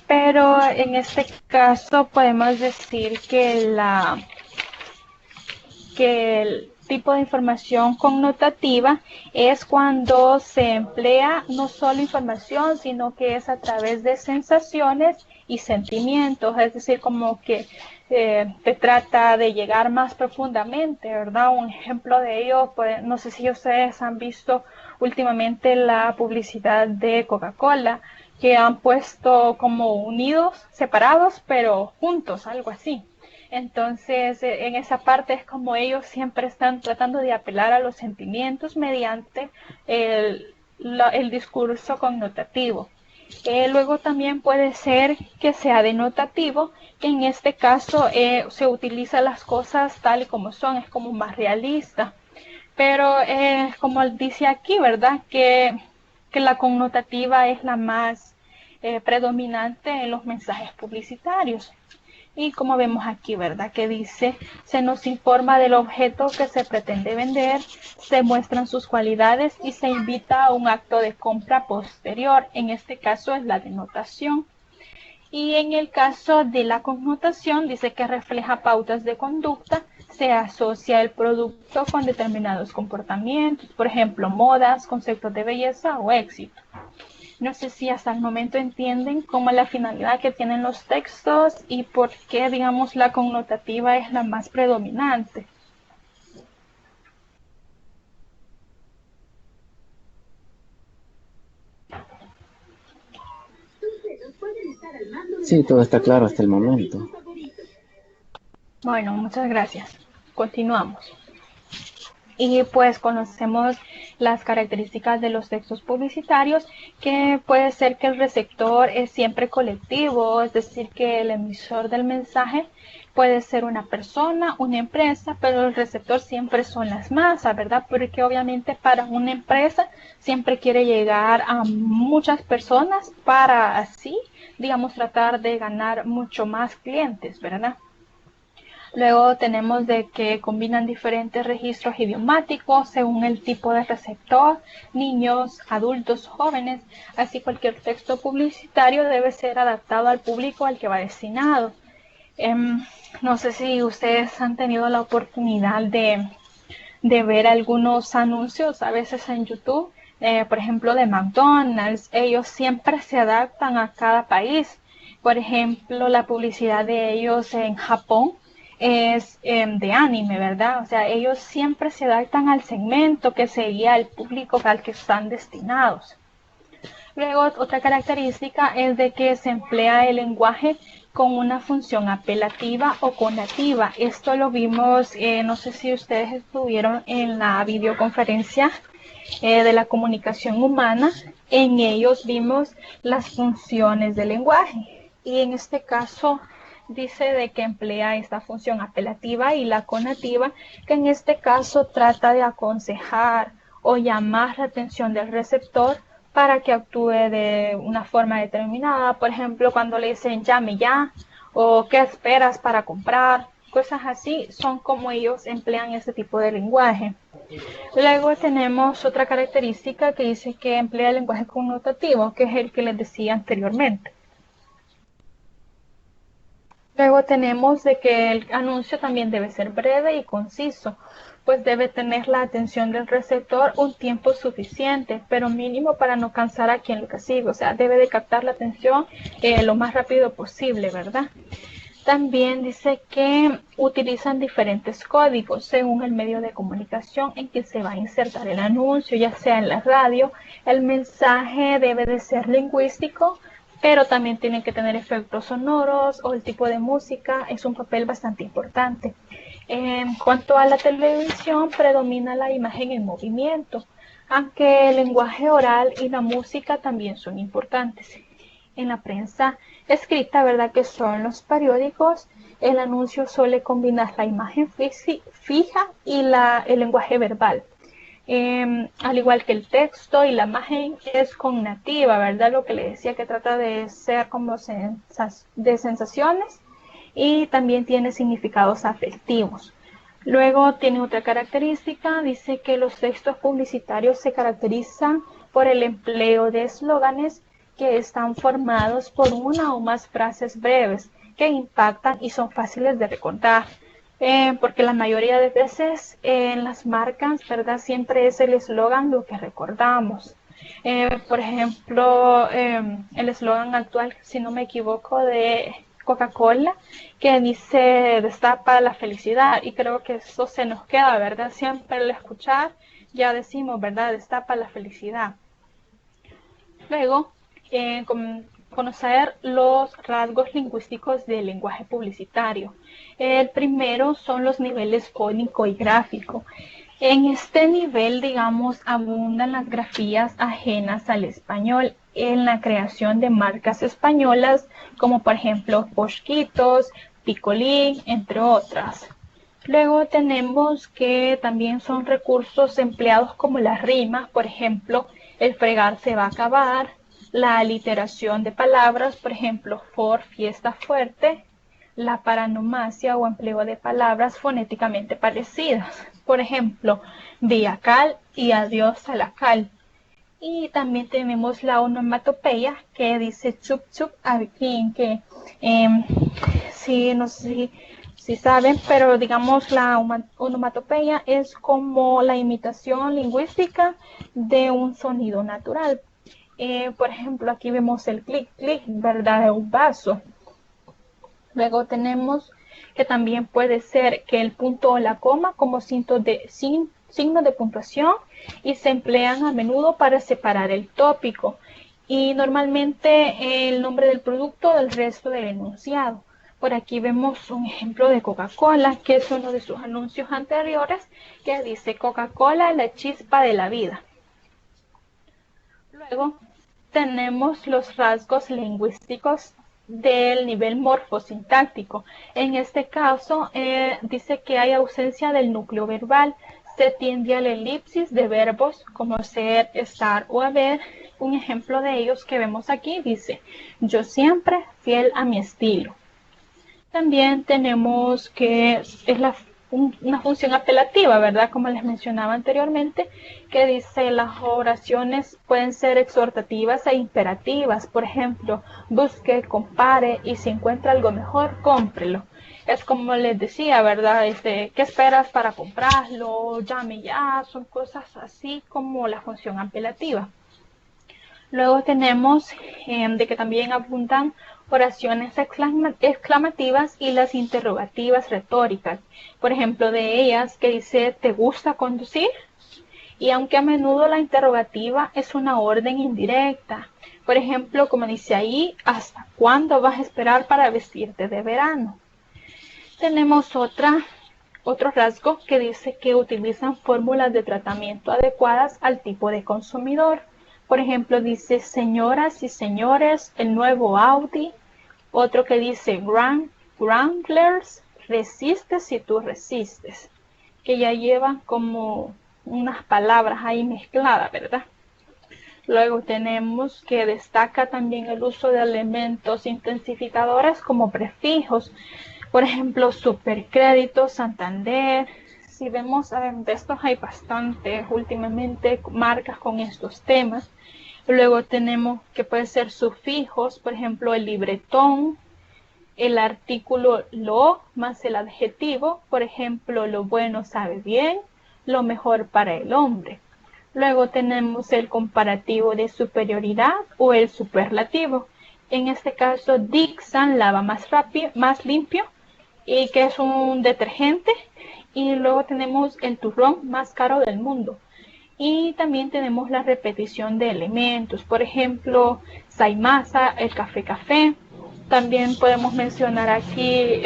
pero en este caso podemos decir que el tipo de información connotativa es cuando se emplea no solo información, sino que es a través de sensaciones y sentimientos, es decir, como que te trata de llegar más profundamente, ¿verdad? Un ejemplo de ello, pues, no sé si ustedes han visto últimamente la publicidad de Coca-Cola, que han puesto como unidos, separados, pero juntos, algo así. Entonces, en esa parte es como ellos siempre están tratando de apelar a los sentimientos mediante el discurso connotativo. Luego también puede ser que sea denotativo, que en este caso se utiliza las cosas tal y como son, es como más realista. Pero como dice aquí, ¿verdad? Que la connotativa es la más predominante en los mensajes publicitarios. Y como vemos aquí, ¿verdad? Que dice, se nos informa del objeto que se pretende vender, se muestran sus cualidades y se invita a un acto de compra posterior. En este caso es la denotación. Y en el caso de la connotación, dice que refleja pautas de conducta, se asocia el producto con determinados comportamientos, por ejemplo, modas, conceptos de belleza o éxito. No sé si hasta el momento entienden cómo es la finalidad que tienen los textos y por qué, digamos, la connotativa es la más predominante. Sí, todo está claro hasta el momento. Bueno, muchas gracias. Continuamos. Y pues conocemos las características de los textos publicitarios, que puede ser que el receptor es siempre colectivo, es decir, que el emisor del mensaje puede ser una persona, una empresa, pero el receptor siempre son las masas, ¿verdad? Porque obviamente para una empresa siempre quiere llegar a muchas personas para así, digamos, tratar de ganar mucho más clientes, ¿verdad? Luego tenemos de que combinan diferentes registros idiomáticos según el tipo de receptor, niños, adultos, jóvenes, así cualquier texto publicitario debe ser adaptado al público al que va destinado. No sé si ustedes han tenido la oportunidad de ver algunos anuncios a veces en YouTube, por ejemplo de McDonald's. Ellos siempre se adaptan a cada país. Por ejemplo, la publicidad de ellos en Japón es de anime, ¿verdad? O sea, ellos siempre se adaptan al segmento que seguía el público al que están destinados. Luego, otra característica es de que se emplea el lenguaje con una función apelativa o conativa. Esto lo vimos, no sé si ustedes estuvieron en la videoconferencia de la comunicación humana. En ellos vimos las funciones del lenguaje. Y en este caso dice de que emplea esta función apelativa y la conativa, que en este caso trata de aconsejar o llamar la atención del receptor para que actúe de una forma determinada. Por ejemplo, cuando le dicen llame ya o qué esperas para comprar, cosas así, son como ellos emplean este tipo de lenguaje. Luego tenemos otra característica que dice que emplea el lenguaje connotativo, que es el que les decía anteriormente. Luego tenemos de que el anuncio también debe ser breve y conciso, pues debe tener la atención del receptor un tiempo suficiente, pero mínimo para no cansar a quien lo recibe. O sea, debe de captar la atención lo más rápido posible, ¿verdad? También dice que utilizan diferentes códigos según el medio de comunicación en que se va a insertar el anuncio, ya sea en la radio. El mensaje debe de ser lingüístico, pero también tienen que tener efectos sonoros o el tipo de música es un papel bastante importante. En cuanto a la televisión, predomina la imagen en movimiento, aunque el lenguaje oral y la música también son importantes. En la prensa escrita, ¿verdad? Que son los periódicos, el anuncio suele combinar la imagen fija y el lenguaje verbal. Al igual que el texto y la imagen es cognitiva, ¿verdad? Lo que le decía que trata de ser como de sensaciones y también tiene significados afectivos. Luego tiene otra característica, dice que los textos publicitarios se caracterizan por el empleo de eslóganes que están formados por una o más frases breves que impactan y son fáciles de recordar. Porque la mayoría de veces en las marcas, ¿verdad? Siempre es el eslogan lo que recordamos. Por ejemplo, el eslogan actual, si no me equivoco, de Coca-Cola, que dice destapa la felicidad, y creo que eso se nos queda, ¿verdad? Siempre al escuchar ya decimos, ¿verdad? Destapa la felicidad. Luego, conocer los rasgos lingüísticos del lenguaje publicitario. El primero son los niveles fónico y gráfico. En este nivel, digamos, abundan las grafías ajenas al español en la creación de marcas españolas, como por ejemplo Posquitos, Picolín, entre otras. Luego tenemos que también son recursos empleados como las rimas, por ejemplo, el fregar se va a acabar, la aliteración de palabras, por ejemplo, for, fiesta fuerte, la paranomasia o empleo de palabras fonéticamente parecidas. Por ejemplo, viacal y adiós a la cal. Y también tenemos la onomatopeya que dice chup chup aquí, que sí, no sé si saben, pero digamos la onomatopeya es como la imitación lingüística de un sonido natural. Por ejemplo, aquí vemos el clic clic, ¿verdad? De un vaso. Luego tenemos que también puede ser que el punto o la coma como signo de puntuación y se emplean a menudo para separar el tópico y normalmente el nombre del producto del resto del enunciado. Por aquí vemos un ejemplo de Coca-Cola, que es uno de sus anuncios anteriores, que dice Coca-Cola, la chispa de la vida. Luego tenemos los rasgos lingüísticos del nivel morfosintáctico. En este caso, dice que hay ausencia del núcleo verbal. Se tiende a la elipsis de verbos como ser, estar o haber. Un ejemplo de ellos que vemos aquí dice, yo siempre fiel a mi estilo. También tenemos que es una función apelativa, ¿verdad? Como les mencionaba anteriormente, que dice las oraciones pueden ser exhortativas e imperativas. Por ejemplo, busque, compare y si encuentra algo mejor, cómprelo. Es como les decía, ¿verdad? ¿Qué esperas para comprarlo? Llame ya. Son cosas así como la función apelativa. Luego tenemos de que también abundan oraciones exclamativas y las interrogativas retóricas. Por ejemplo, de ellas que dice, ¿te gusta conducir? Y aunque a menudo la interrogativa es una orden indirecta. Por ejemplo, como dice ahí, ¿hasta cuándo vas a esperar para vestirte de verano? Tenemos otro rasgo que dice que utilizan fórmulas de tratamiento adecuadas al tipo de consumidor. Por ejemplo, dice, señoras y señores, el nuevo Audi. Otro que dice, Wranglers, resistes si tú resistes. Que ya llevan como unas palabras ahí mezcladas, ¿verdad? Luego tenemos que destaca también el uso de elementos intensificadores como prefijos. Por ejemplo, Supercrédito, Santander. Si vemos, de estos hay bastantes últimamente marcas con estos temas. Luego tenemos que pueden ser sufijos, por ejemplo, el libretón, el artículo lo más el adjetivo, por ejemplo, lo bueno sabe bien, lo mejor para el hombre. Luego tenemos el comparativo de superioridad o el superlativo. En este caso, Dixon lava más rápido, más limpio, y que es un detergente. Y luego tenemos el turrón más caro del mundo. Y también tenemos la repetición de elementos. Por ejemplo, Saimasa, el café. También podemos mencionar aquí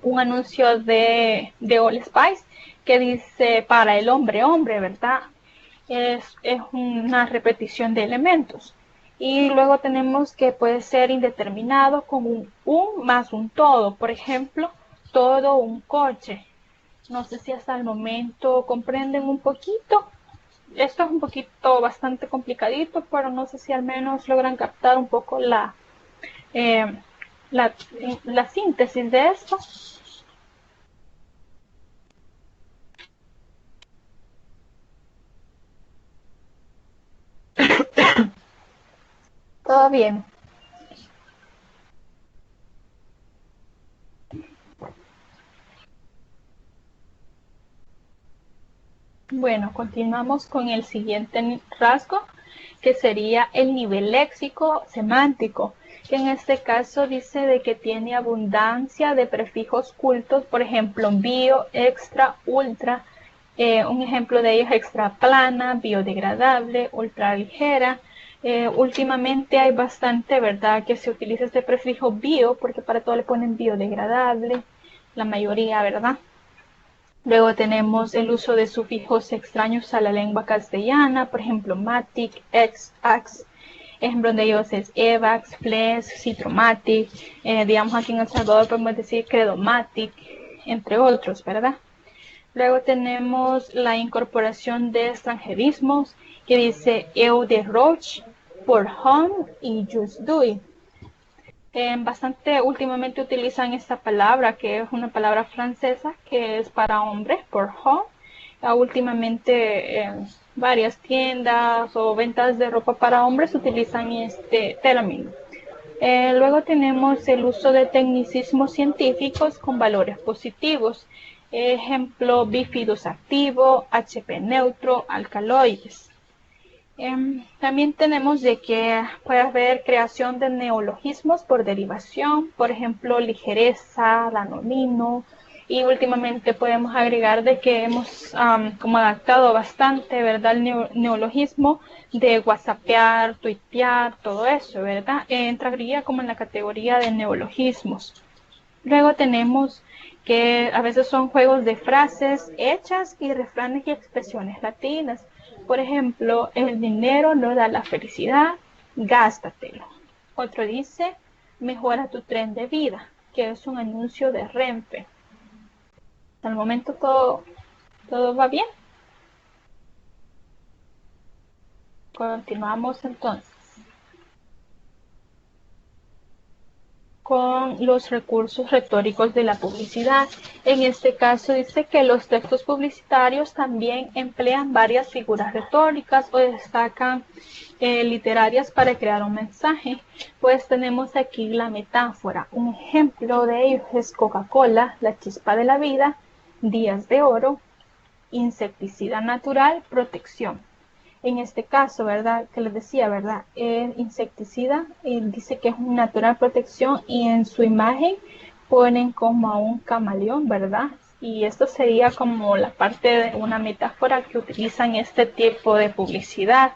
un anuncio de All Spice que dice para el hombre, ¿verdad? Es una repetición de elementos. Y luego tenemos que puede ser indeterminado con un más un todo. Por ejemplo, todo un coche. No sé si hasta el momento comprenden un poquito. Esto es un poquito bastante complicadito, pero no sé si al menos logran captar un poco la síntesis de esto. Todo bien. Bueno, continuamos con el siguiente rasgo, que sería el nivel léxico semántico, que en este caso dice de que tiene abundancia de prefijos cultos, por ejemplo, bio, extra, ultra. Un ejemplo de ellos es extra plana, biodegradable, ultra ligera. Últimamente hay bastante, ¿verdad?, que se utiliza este prefijo bio, porque para todo le ponen biodegradable, la mayoría, ¿verdad? Luego tenemos el uso de sufijos extraños a la lengua castellana, por ejemplo, matic, ex, ax. Ejemplo de ellos es evax, fles, citromatic. Digamos aquí en El Salvador podemos decir credomatic, entre otros, ¿verdad? Luego tenemos la incorporación de extranjerismos, que dice eu de roche, por home y just do it. Bastante últimamente utilizan esta palabra, que es una palabra francesa, que es para hombres, por homme. Últimamente varias tiendas o ventas de ropa para hombres utilizan este término. Luego tenemos el uso de tecnicismos científicos con valores positivos. Ejemplo, bifidus activo, HP neutro, alcaloides. También tenemos de que puede haber creación de neologismos por derivación, por ejemplo, ligereza, danonino, y últimamente podemos agregar de que hemos como adaptado bastante, ¿verdad? El neologismo de whatsappear, tuitear, todo eso, ¿verdad? Entraría como en la categoría de neologismos. Luego tenemos que a veces son juegos de frases hechas y refranes y expresiones latinas. Por ejemplo, el dinero no da la felicidad, gástatelo. Otro dice, mejora tu tren de vida, que es un anuncio de Renfe. Hasta el momento todo va bien. Continuamos entonces con los recursos retóricos de la publicidad. En este caso dice que los textos publicitarios también emplean varias figuras retóricas o destacan literarias para crear un mensaje. Pues tenemos aquí la metáfora. Un ejemplo de ello es Coca-Cola, la chispa de la vida, días de oro, insecticida natural, protección. En este caso, ¿verdad? Que les decía, ¿verdad? El insecticida dice que es una natural protección y en su imagen ponen como a un camaleón, ¿verdad? Y esto sería como la parte de una metáfora que utilizan este tipo de publicidad.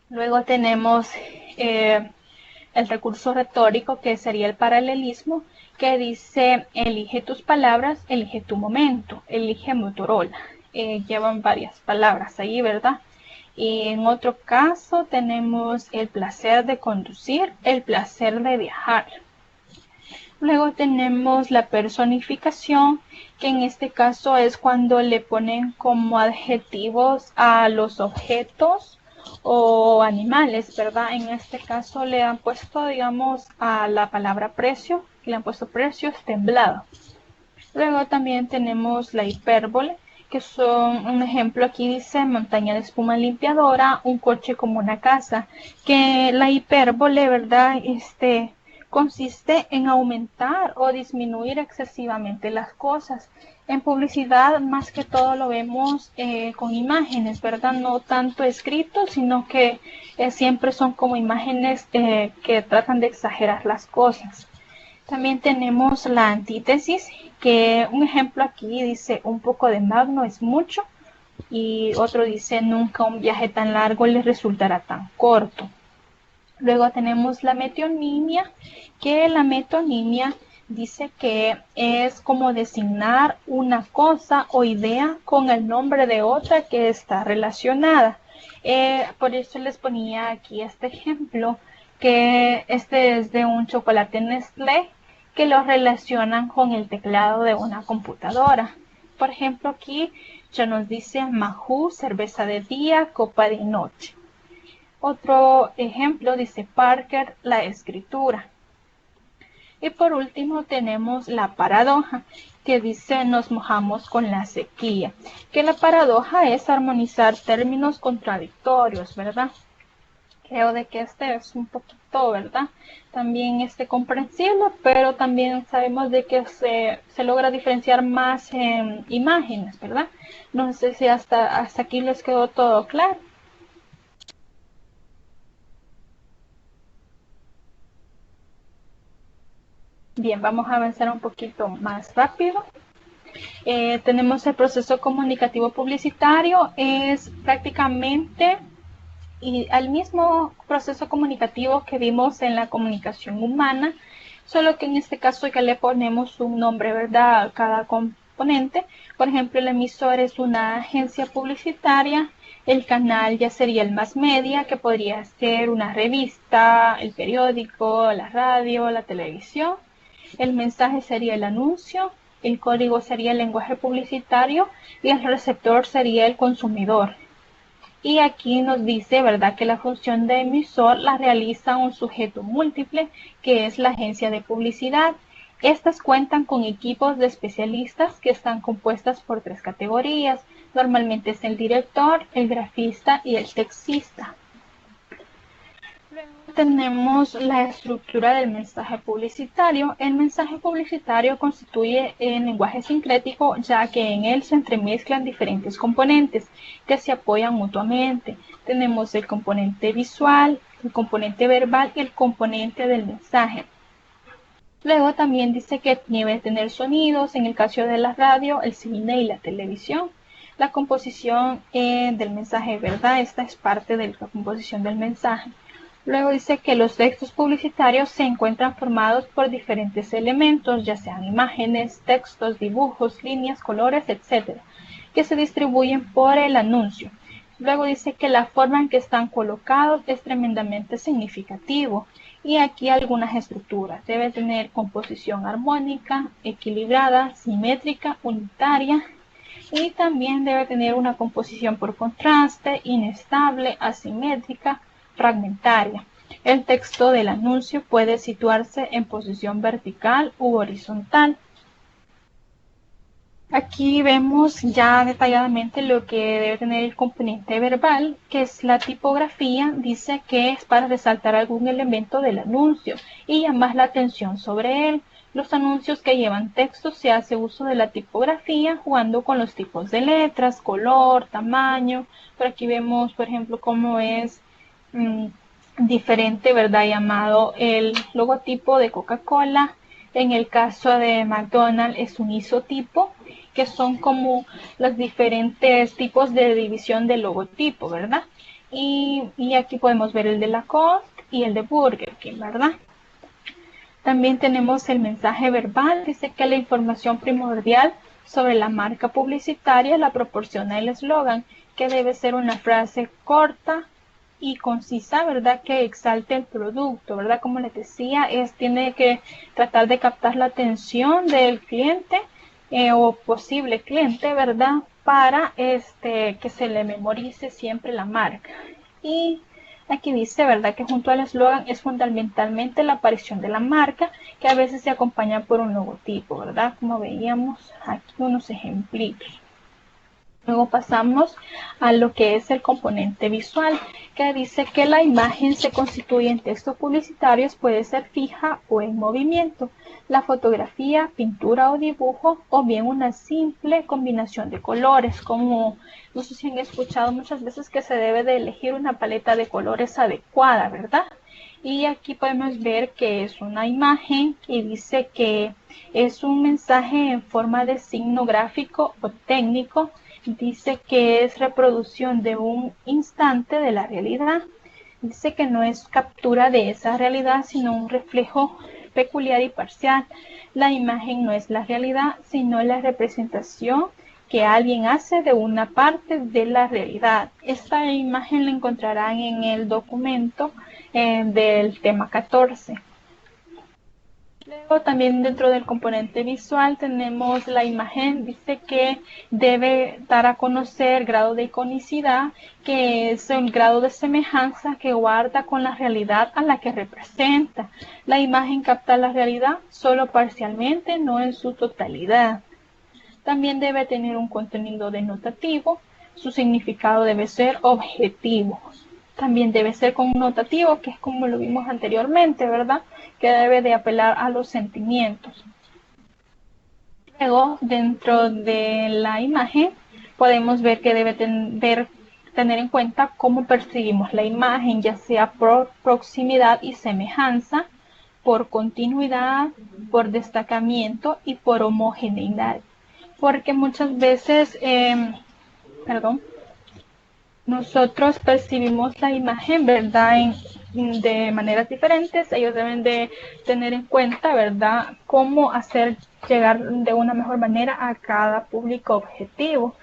Luego tenemos el recurso retórico, que sería el paralelismo, que dice, elige tus palabras, elige tu momento, elige Motorola. Llevan varias palabras ahí, ¿verdad? Y en otro caso tenemos el placer de conducir, el placer de viajar. Luego tenemos la personificación, que en este caso es cuando le ponen como adjetivos a los objetos o animales, ¿verdad? En este caso le han puesto, digamos, a la palabra precio, le han puesto precios temblado. Luego también tenemos la hipérbole, que son, un ejemplo aquí dice, montaña de espuma limpiadora, un coche como una casa, que la hipérbole, ¿verdad? Consiste en aumentar o disminuir excesivamente las cosas. En publicidad, más que todo lo vemos con imágenes, ¿verdad? No tanto escrito, sino que siempre son como imágenes que tratan de exagerar las cosas. También tenemos la antítesis, que un ejemplo aquí dice, un poco de magno es mucho, y otro dice, nunca un viaje tan largo les resultará tan corto. Luego tenemos la metonimia, que la metonimia dice que es como designar una cosa o idea con el nombre de otra que está relacionada. Por eso les ponía aquí este ejemplo, que este es de un chocolate Nestlé, que lo relacionan con el teclado de una computadora. Por ejemplo, aquí ya nos dice Mahou, cerveza de día, copa de noche. Otro ejemplo dice Parker, la escritura. Y por último tenemos la paradoja, que dice nos mojamos con la sequía. Que la paradoja es armonizar términos contradictorios, ¿verdad? Creo de que este es un poquito, ¿verdad? También comprensible, pero también sabemos de que se logra diferenciar más en imágenes, ¿verdad? No sé si hasta aquí les quedó todo claro. Bien, vamos a avanzar un poquito más rápido. Tenemos el proceso comunicativo publicitario, es prácticamente y al mismo proceso comunicativo que vimos en la comunicación humana, solo que en este caso ya le ponemos un nombre, ¿verdad?, a cada componente. Por ejemplo, el emisor es una agencia publicitaria, el canal ya sería el mass media, que podría ser una revista, el periódico, la radio, la televisión. El mensaje sería el anuncio, el código sería el lenguaje publicitario y el receptor sería el consumidor. Y aquí nos dice, ¿verdad?, que la función de emisor la realiza un sujeto múltiple, que es la agencia de publicidad. Estas cuentan con equipos de especialistas que están compuestas por 3 categorías. Normalmente es el director, el grafista y el textista. Luego tenemos la estructura del mensaje publicitario. El mensaje publicitario constituye el lenguaje sincrético, ya que en él se entremezclan diferentes componentes que se apoyan mutuamente. Tenemos el componente visual, el componente verbal y el componente del mensaje. Luego también dice que debe tener sonidos, en el caso de la radio, el cine y la televisión. La composición del mensaje, ¿verdad? Esta es parte de la composición del mensaje. Luego dice que los textos publicitarios se encuentran formados por diferentes elementos, ya sean imágenes, textos, dibujos, líneas, colores, etcétera, que se distribuyen por el anuncio. Luego dice que la forma en que están colocados es tremendamente significativo. Y aquí algunas estructuras. Debe tener composición armónica, equilibrada, simétrica, unitaria. Y también debe tener una composición por contraste, inestable, asimétrica, fragmentaria. El texto del anuncio puede situarse en posición vertical u horizontal. Aquí vemos ya detalladamente lo que debe tener el componente verbal, que es la tipografía. Dice que es para resaltar algún elemento del anuncio y llamar la atención sobre él. Los anuncios que llevan texto se hace uso de la tipografía jugando con los tipos de letras, color, tamaño. Por aquí vemos, por ejemplo, cómo es diferente, ¿verdad?, llamado el logotipo de Coca-Cola. En el caso de McDonald's es un isotipo, que son como los diferentes tipos de división del logotipo, ¿verdad? Y aquí podemos ver el de Lacoste y el de Burger King, ¿verdad? También tenemos el mensaje verbal. Dice que la información primordial sobre la marca publicitaria la proporciona el eslogan, que debe ser una frase corta y concisa, ¿verdad?, que exalte el producto, ¿verdad? Como les decía, tiene que tratar de captar la atención del cliente o posible cliente, ¿verdad?, para que se le memorice siempre la marca. Y aquí dice, ¿verdad?, que junto al eslogan es fundamentalmente la aparición de la marca, que a veces se acompaña por un logotipo, ¿verdad?, como veíamos aquí unos ejemplitos. Luego pasamos a lo que es el componente visual, que dice que la imagen se constituye en textos publicitarios, puede ser fija o en movimiento, la fotografía, pintura o dibujo, o bien una simple combinación de colores, como no sé si han escuchado muchas veces que se debe de elegir una paleta de colores adecuada, ¿verdad? Y aquí podemos ver que es una imagen y dice que es un mensaje en forma de signo gráfico o técnico. Dice que es reproducción de un instante de la realidad. Dice que no es captura de esa realidad, sino un reflejo peculiar y parcial. La imagen no es la realidad, sino la representación que alguien hace de una parte de la realidad. Esta imagen la encontrarán en el documento del tema 14. Luego también dentro del componente visual tenemos la imagen. Dice que debe dar a conocer grado de iconicidad, que es el grado de semejanza que guarda con la realidad a la que representa. La imagen capta la realidad solo parcialmente, no en su totalidad. También debe tener un contenido denotativo. Su significado debe ser objetivo. También debe ser connotativo, que es como lo vimos anteriormente, ¿verdad?, que debe de apelar a los sentimientos. Luego, dentro de la imagen, podemos ver que debe tener en cuenta cómo percibimos la imagen, ya sea por proximidad y semejanza, por continuidad, por destacamiento y por homogeneidad. Porque muchas veces, nosotros percibimos la imagen, ¿verdad?, de maneras diferentes. Ellos deben de tener en cuenta, ¿verdad?, cómo hacer llegar de una mejor manera a cada público objetivo.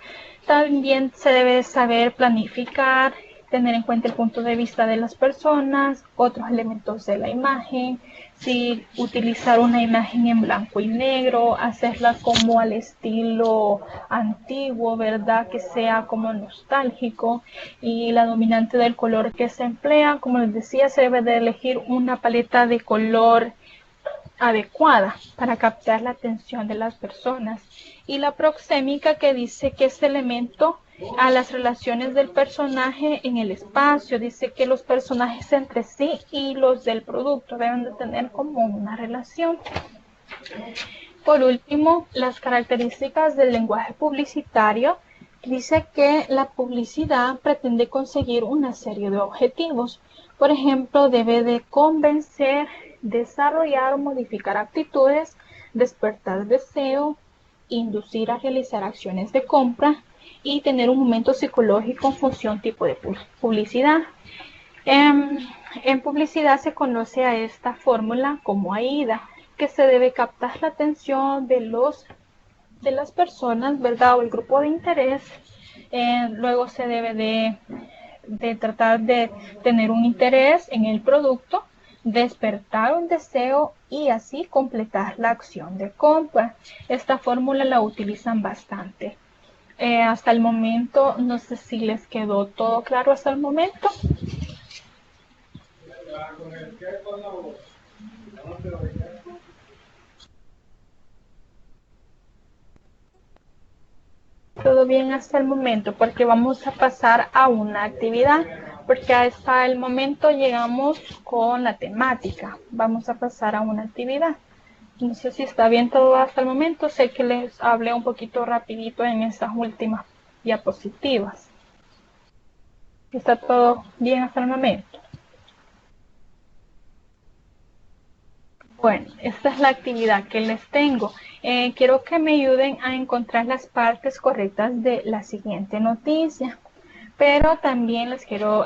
También se debe saber planificar tener en cuenta el punto de vista de las personas, otros elementos de la imagen, si utilizar una imagen en blanco y negro, hacerla como al estilo antiguo, ¿verdad? Que sea como nostálgico, y la dominante del color que se emplea, como les decía, se debe de elegir una paleta de color adecuada para captar la atención de las personas, y la proxémica, que dice que este elemento a las relaciones del personaje en el espacio, dice que los personajes entre sí y los del producto deben de tener como una relación. Por último, las características del lenguaje publicitario. Dice que la publicidad pretende conseguir una serie de objetivos. Por ejemplo, debe de convencer, desarrollar o modificar actitudes, despertar deseo, inducir a realizar acciones de compra y tener un momento psicológico en función tipo de publicidad. En publicidad se conoce a esta fórmula como AIDA, que se debe captar la atención de las personas, ¿verdad? O el grupo de interés. Luego se debe de tratar de tener un interés en el producto, despertar un deseo y así completar la acción de compra. Esta fórmula la utilizan bastante. Hasta el momento, no sé si les quedó todo claro hasta el momento. Todo bien hasta el momento, porque vamos a pasar a una actividad, porque hasta el momento llegamos con la temática. Vamos a pasar a una actividad. No sé si está bien todo hasta el momento. Sé que les hablé un poquito rapidito en estas últimas diapositivas. ¿Está todo bien hasta el momento? Bueno, esta es la actividad que les tengo. Quiero que me ayuden a encontrar las partes correctas de la siguiente noticia. Pero también les quiero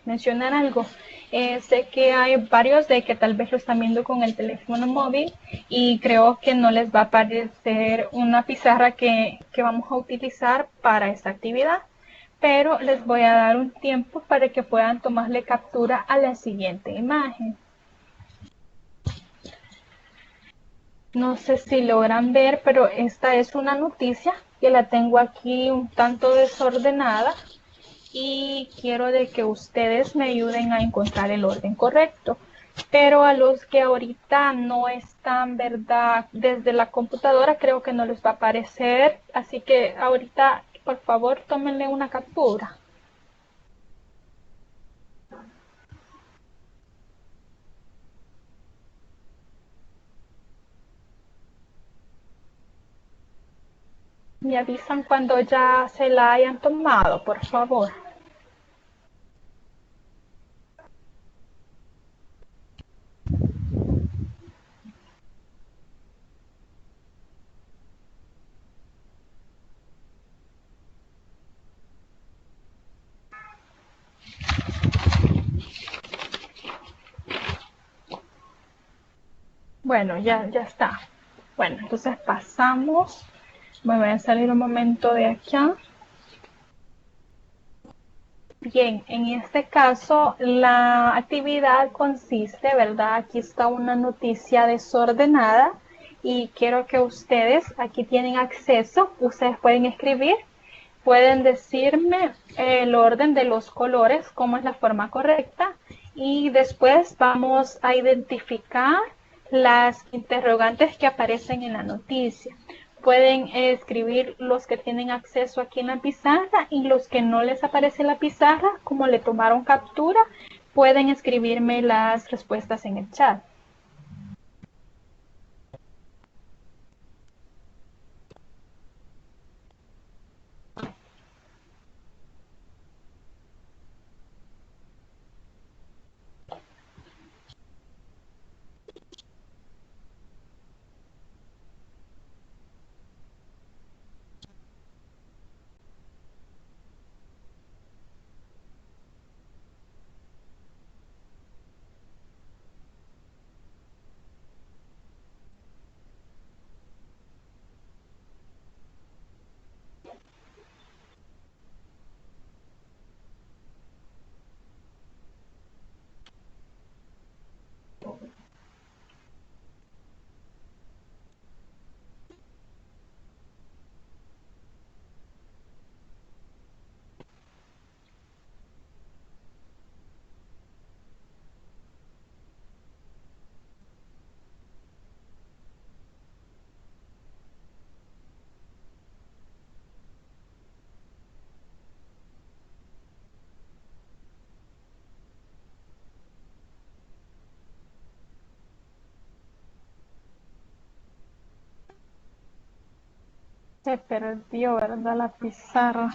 mencionar algo. Sé que hay varios de que tal vez lo están viendo con el teléfono móvil y creo que no les va a aparecer una pizarra que vamos a utilizar para esta actividad. Pero les voy a dar un tiempo para que puedan tomarle captura a la siguiente imagen. No sé si logran ver, pero esta es una noticia que la tengo aquí un tanto desordenada y quiero de que ustedes me ayuden a encontrar el orden correcto. Pero a los que ahorita no están, ¿verdad? Desde la computadora creo que no les va a aparecer, así que ahorita por favor tómenle una captura. Me avisan cuando ya se la hayan tomado, por favor. Bueno, ya está. Bueno, entonces pasamos. Me voy a salir un momento de acá. Bien, en este caso la actividad consiste, ¿verdad? Aquí está una noticia desordenada y quiero que ustedes, aquí tienen acceso, ustedes pueden escribir, pueden decirme el orden de los colores, cómo es la forma correcta, y después vamos a identificar las interrogantes que aparecen en la noticia. Pueden escribir los que tienen acceso aquí en la pizarra, y los que no les aparece la pizarra, como le tomaron captura, pueden escribirme las respuestas en el chat. Se perdió, ¿verdad? La pizarra.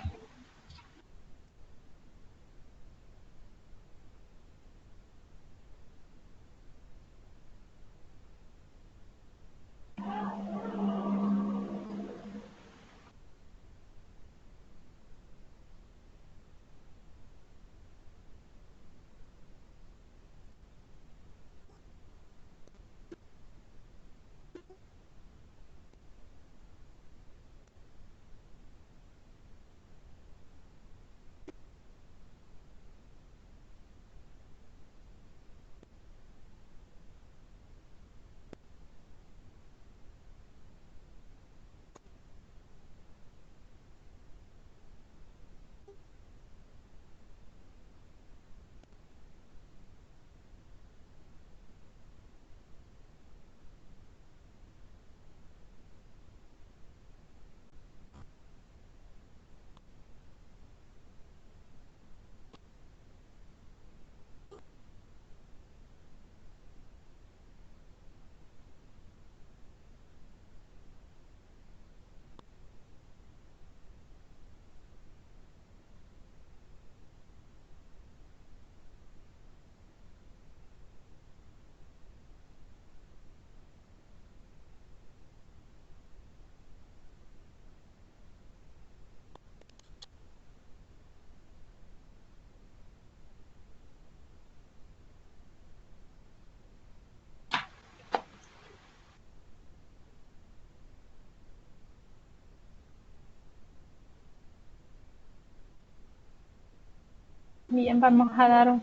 Bien, vamos a dar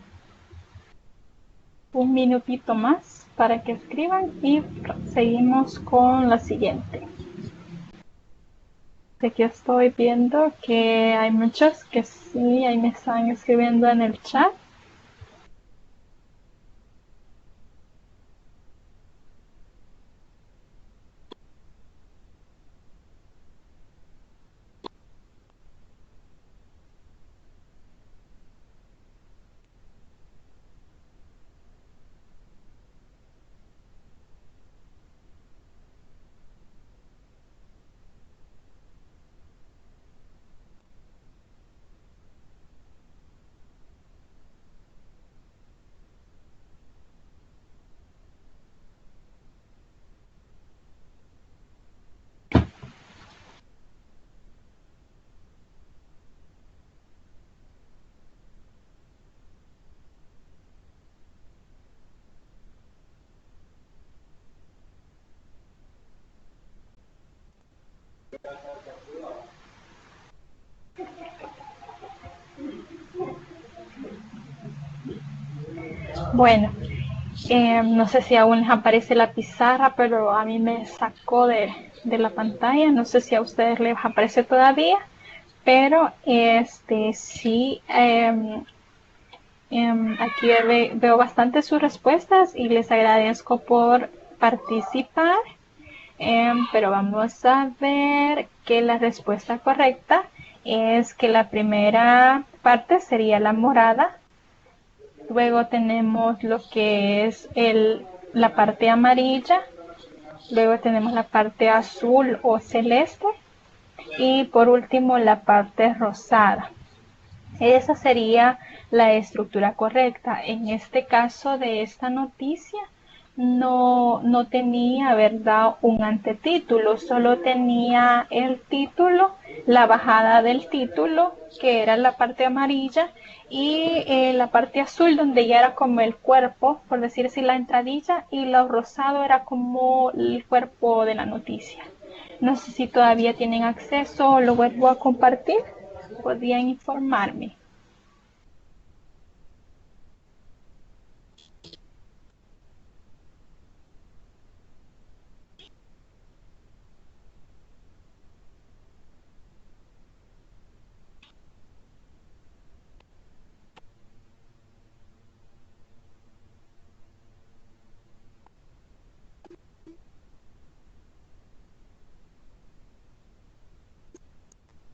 un minutito más para que escriban y seguimos con la siguiente. Aquí estoy viendo que hay muchos que sí, ahí me están escribiendo en el chat. Bueno, no sé si aún les aparece la pizarra, pero a mí me sacó de la pantalla. No sé si a ustedes les aparece todavía, pero sí, aquí veo bastante sus respuestas y les agradezco por participar. Pero vamos a ver que la respuesta correcta es que la primera parte sería la morada. Luego tenemos lo que es la parte amarilla. Luego tenemos la parte azul o celeste. Y por último la parte rosada. Esa sería la estructura correcta. En este caso de esta noticia no tenía, ¿verdad?, un antetítulo, solo tenía el título, la bajada del título, que era la parte amarilla, y la parte azul, donde ya era como el cuerpo, por decir así, la entradilla, y lo rosado era como el cuerpo de la noticia. No sé si todavía tienen acceso o lo vuelvo a compartir. Podrían informarme.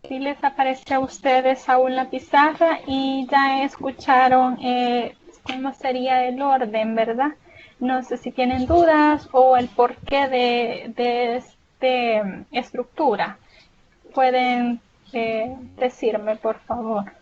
Si les aparece a ustedes aún la pizarra y ya escucharon cómo sería el orden, ¿verdad? No sé si tienen dudas o el porqué de esta estructura. pueden decirme, por favor.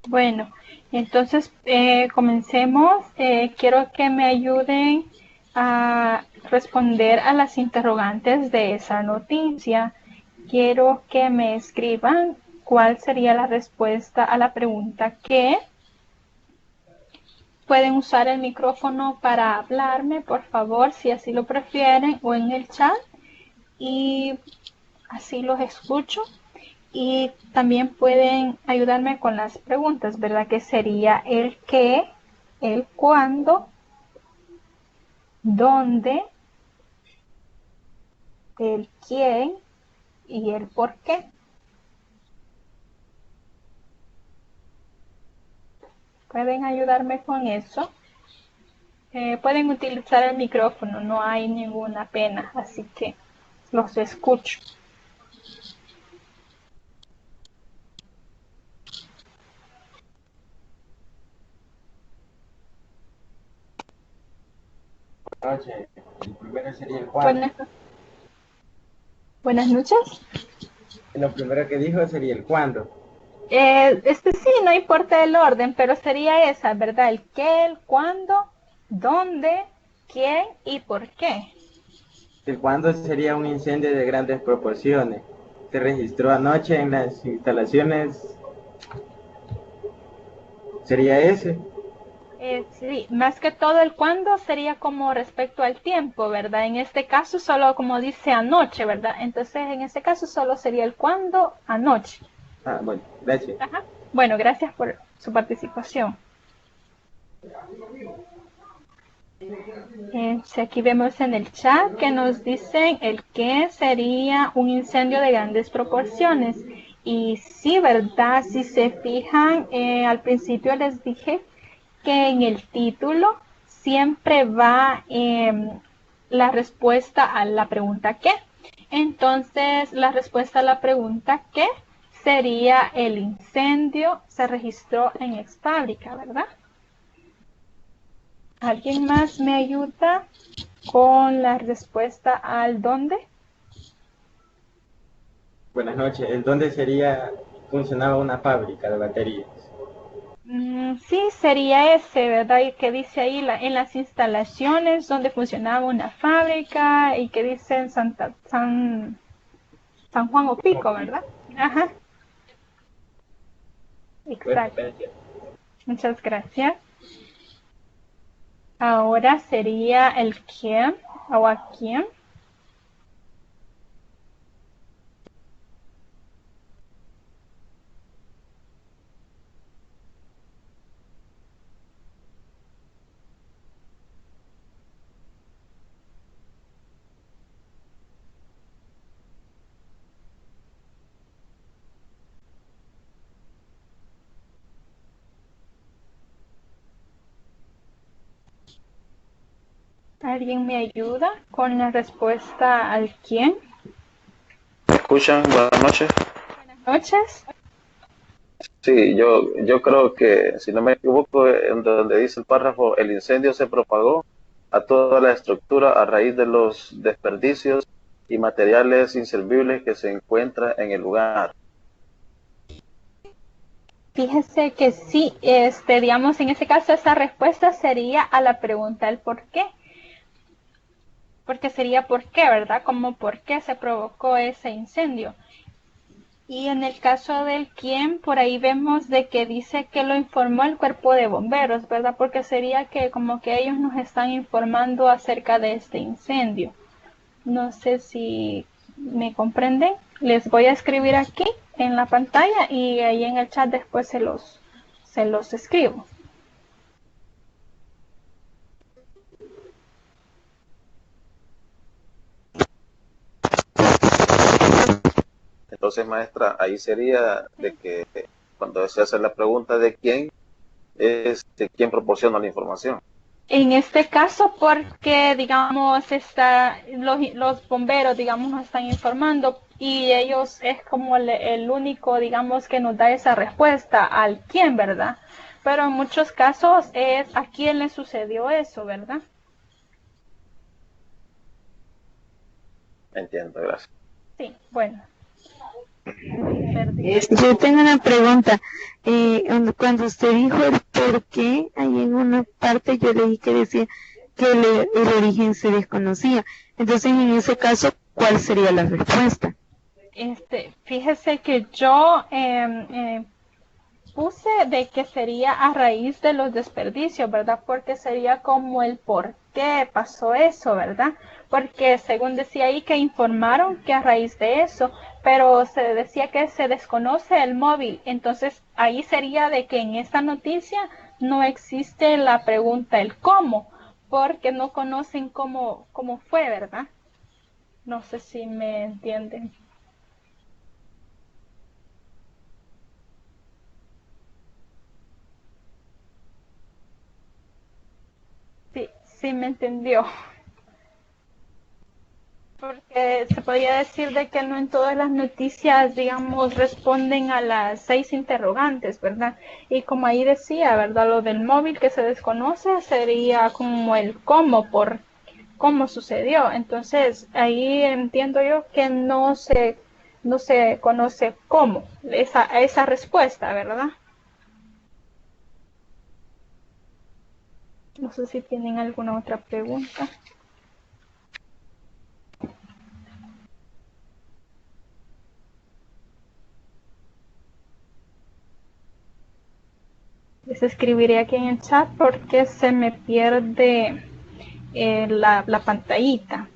Bueno, entonces comencemos. Quiero que me ayuden a responder a las interrogantes de esa noticia. Quiero que me escriban cuál sería la respuesta a la pregunta ¿qué? Pueden usar el micrófono para hablarme, por favor, si así lo prefieren, o en el chat, y así los escucho. Y también pueden ayudarme con las preguntas, ¿verdad? Que sería el qué, el cuándo, dónde, el quién y el por qué. ¿Pueden ayudarme con eso? Pueden utilizar el micrófono, no hay ninguna pena, así que los escucho. Buenas noches. El primero sería el cuándo. Buenas noches. Lo primero que dijo sería el cuándo. Sí, no importa el orden, pero sería esa, ¿verdad? El qué, el cuándo, dónde, quién y por qué. El cuándo sería un incendio de grandes proporciones. Se registró anoche en las instalaciones. ¿Sería ese? Sí, más que todo el cuándo sería como respecto al tiempo, ¿verdad? En este caso solo como dice anoche, ¿verdad? Entonces en este caso solo sería el cuándo anoche. Ah, bueno, gracias. Ajá. Bueno, gracias por su participación. Aquí vemos en el chat que nos dicen el qué sería un incendio de grandes proporciones. Y sí, ¿verdad? Si se fijan, al principio les dije que en el título siempre va la respuesta a la pregunta ¿qué? Entonces, la respuesta a la pregunta ¿qué? Sería el incendio se registró en ex-fábrica, ¿verdad? ¿Alguien más me ayuda con la respuesta al dónde? Buenas noches. ¿En dónde funcionaba una fábrica de baterías? Sí, sería ese, ¿verdad? Y que dice ahí en las instalaciones donde funcionaba una fábrica y que dice en San Juan o Pico, ¿verdad? Ajá. Exacto. Gracias. Muchas gracias. Ahora sería el quién o a quién. ¿Alguien me ayuda con la respuesta al quién? ¿Me escuchan? Buenas noches. Buenas noches. Sí, yo creo que, si no me equivoco, en donde dice el párrafo, el incendio se propagó a toda la estructura a raíz de los desperdicios y materiales inservibles que se encuentran en el lugar. Fíjese que sí, digamos, en ese caso esa respuesta sería a la pregunta el por qué. Porque sería por qué, ¿verdad? Como por qué se provocó ese incendio. Y en el caso del quién, por ahí vemos de que dice que lo informó el cuerpo de bomberos, ¿verdad? Porque sería que como que ellos nos están informando acerca de este incendio. No sé si me comprenden. Les voy a escribir aquí en la pantalla y ahí en el chat después se los escribo. Entonces, maestra, ahí sería de que cuando se hace la pregunta de quién, es de quién proporciona la información. En este caso, porque, digamos, los bomberos, digamos, nos están informando y ellos es como el único, digamos, que nos da esa respuesta al quién, ¿verdad? Pero en muchos casos es a quién le sucedió eso, ¿verdad? Entiendo, gracias. Sí, bueno. Yo tengo una pregunta. Cuando usted dijo el por qué, ahí en una parte yo leí que decía que el origen se desconocía. Entonces, en ese caso, ¿cuál sería la respuesta? Fíjese que yo puse de que sería a raíz de los desperdicios, ¿verdad? Porque sería como el por qué pasó eso, ¿verdad? Porque según decía ahí que informaron que a raíz de eso, pero se decía que se desconoce el móvil. Entonces ahí sería de que en esta noticia no existe la pregunta el cómo, porque no conocen cómo fue, ¿verdad? No sé si me entienden. Sí, sí me entendió. Porque se podría decir de que no en todas las noticias, digamos, responden a las 6 interrogantes, ¿verdad? Y como ahí decía, ¿verdad? Lo del móvil que se desconoce sería como el cómo sucedió. Entonces, ahí entiendo yo que no se conoce cómo, esa respuesta, ¿verdad? No sé si tienen alguna otra pregunta. Les escribiré aquí en el chat porque se me pierde la pantallita.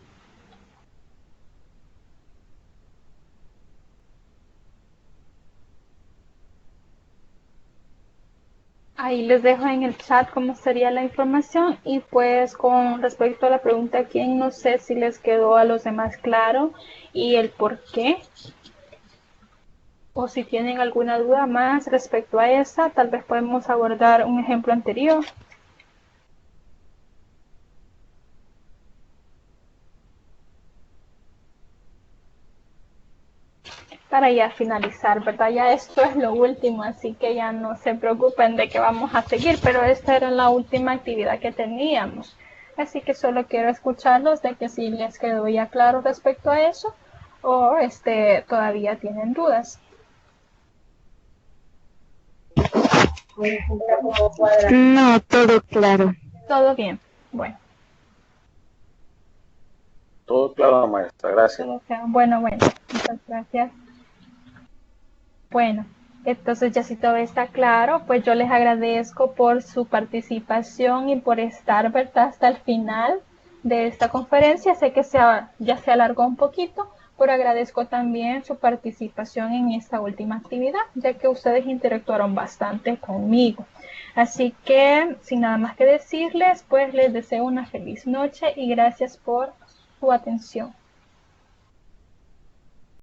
Ahí les dejo en el chat cómo sería la información y pues con respecto a la pregunta quién, no sé si les quedó a los demás claro y el por qué. O si tienen alguna duda más respecto a esa, tal vez podemos abordar un ejemplo anterior. Para ya finalizar, ¿verdad? Ya esto es lo último, así que ya no se preocupen de que vamos a seguir, pero esta era la última actividad que teníamos. Así que solo quiero escucharlos de que si les quedó ya claro respecto a eso o todavía tienen dudas. No, todo claro. Todo bien. Bueno. Todo claro, maestra, gracias. Todo claro. Bueno, muchas gracias. Bueno, entonces ya si todo está claro, pues yo les agradezco por su participación y por estar, ¿verdad?, hasta el final de esta conferencia. Sé que ya se alargó un poquito, pero agradezco también su participación en esta última actividad, ya que ustedes interactuaron bastante conmigo. Así que, sin nada más que decirles, pues les deseo una feliz noche y gracias por su atención.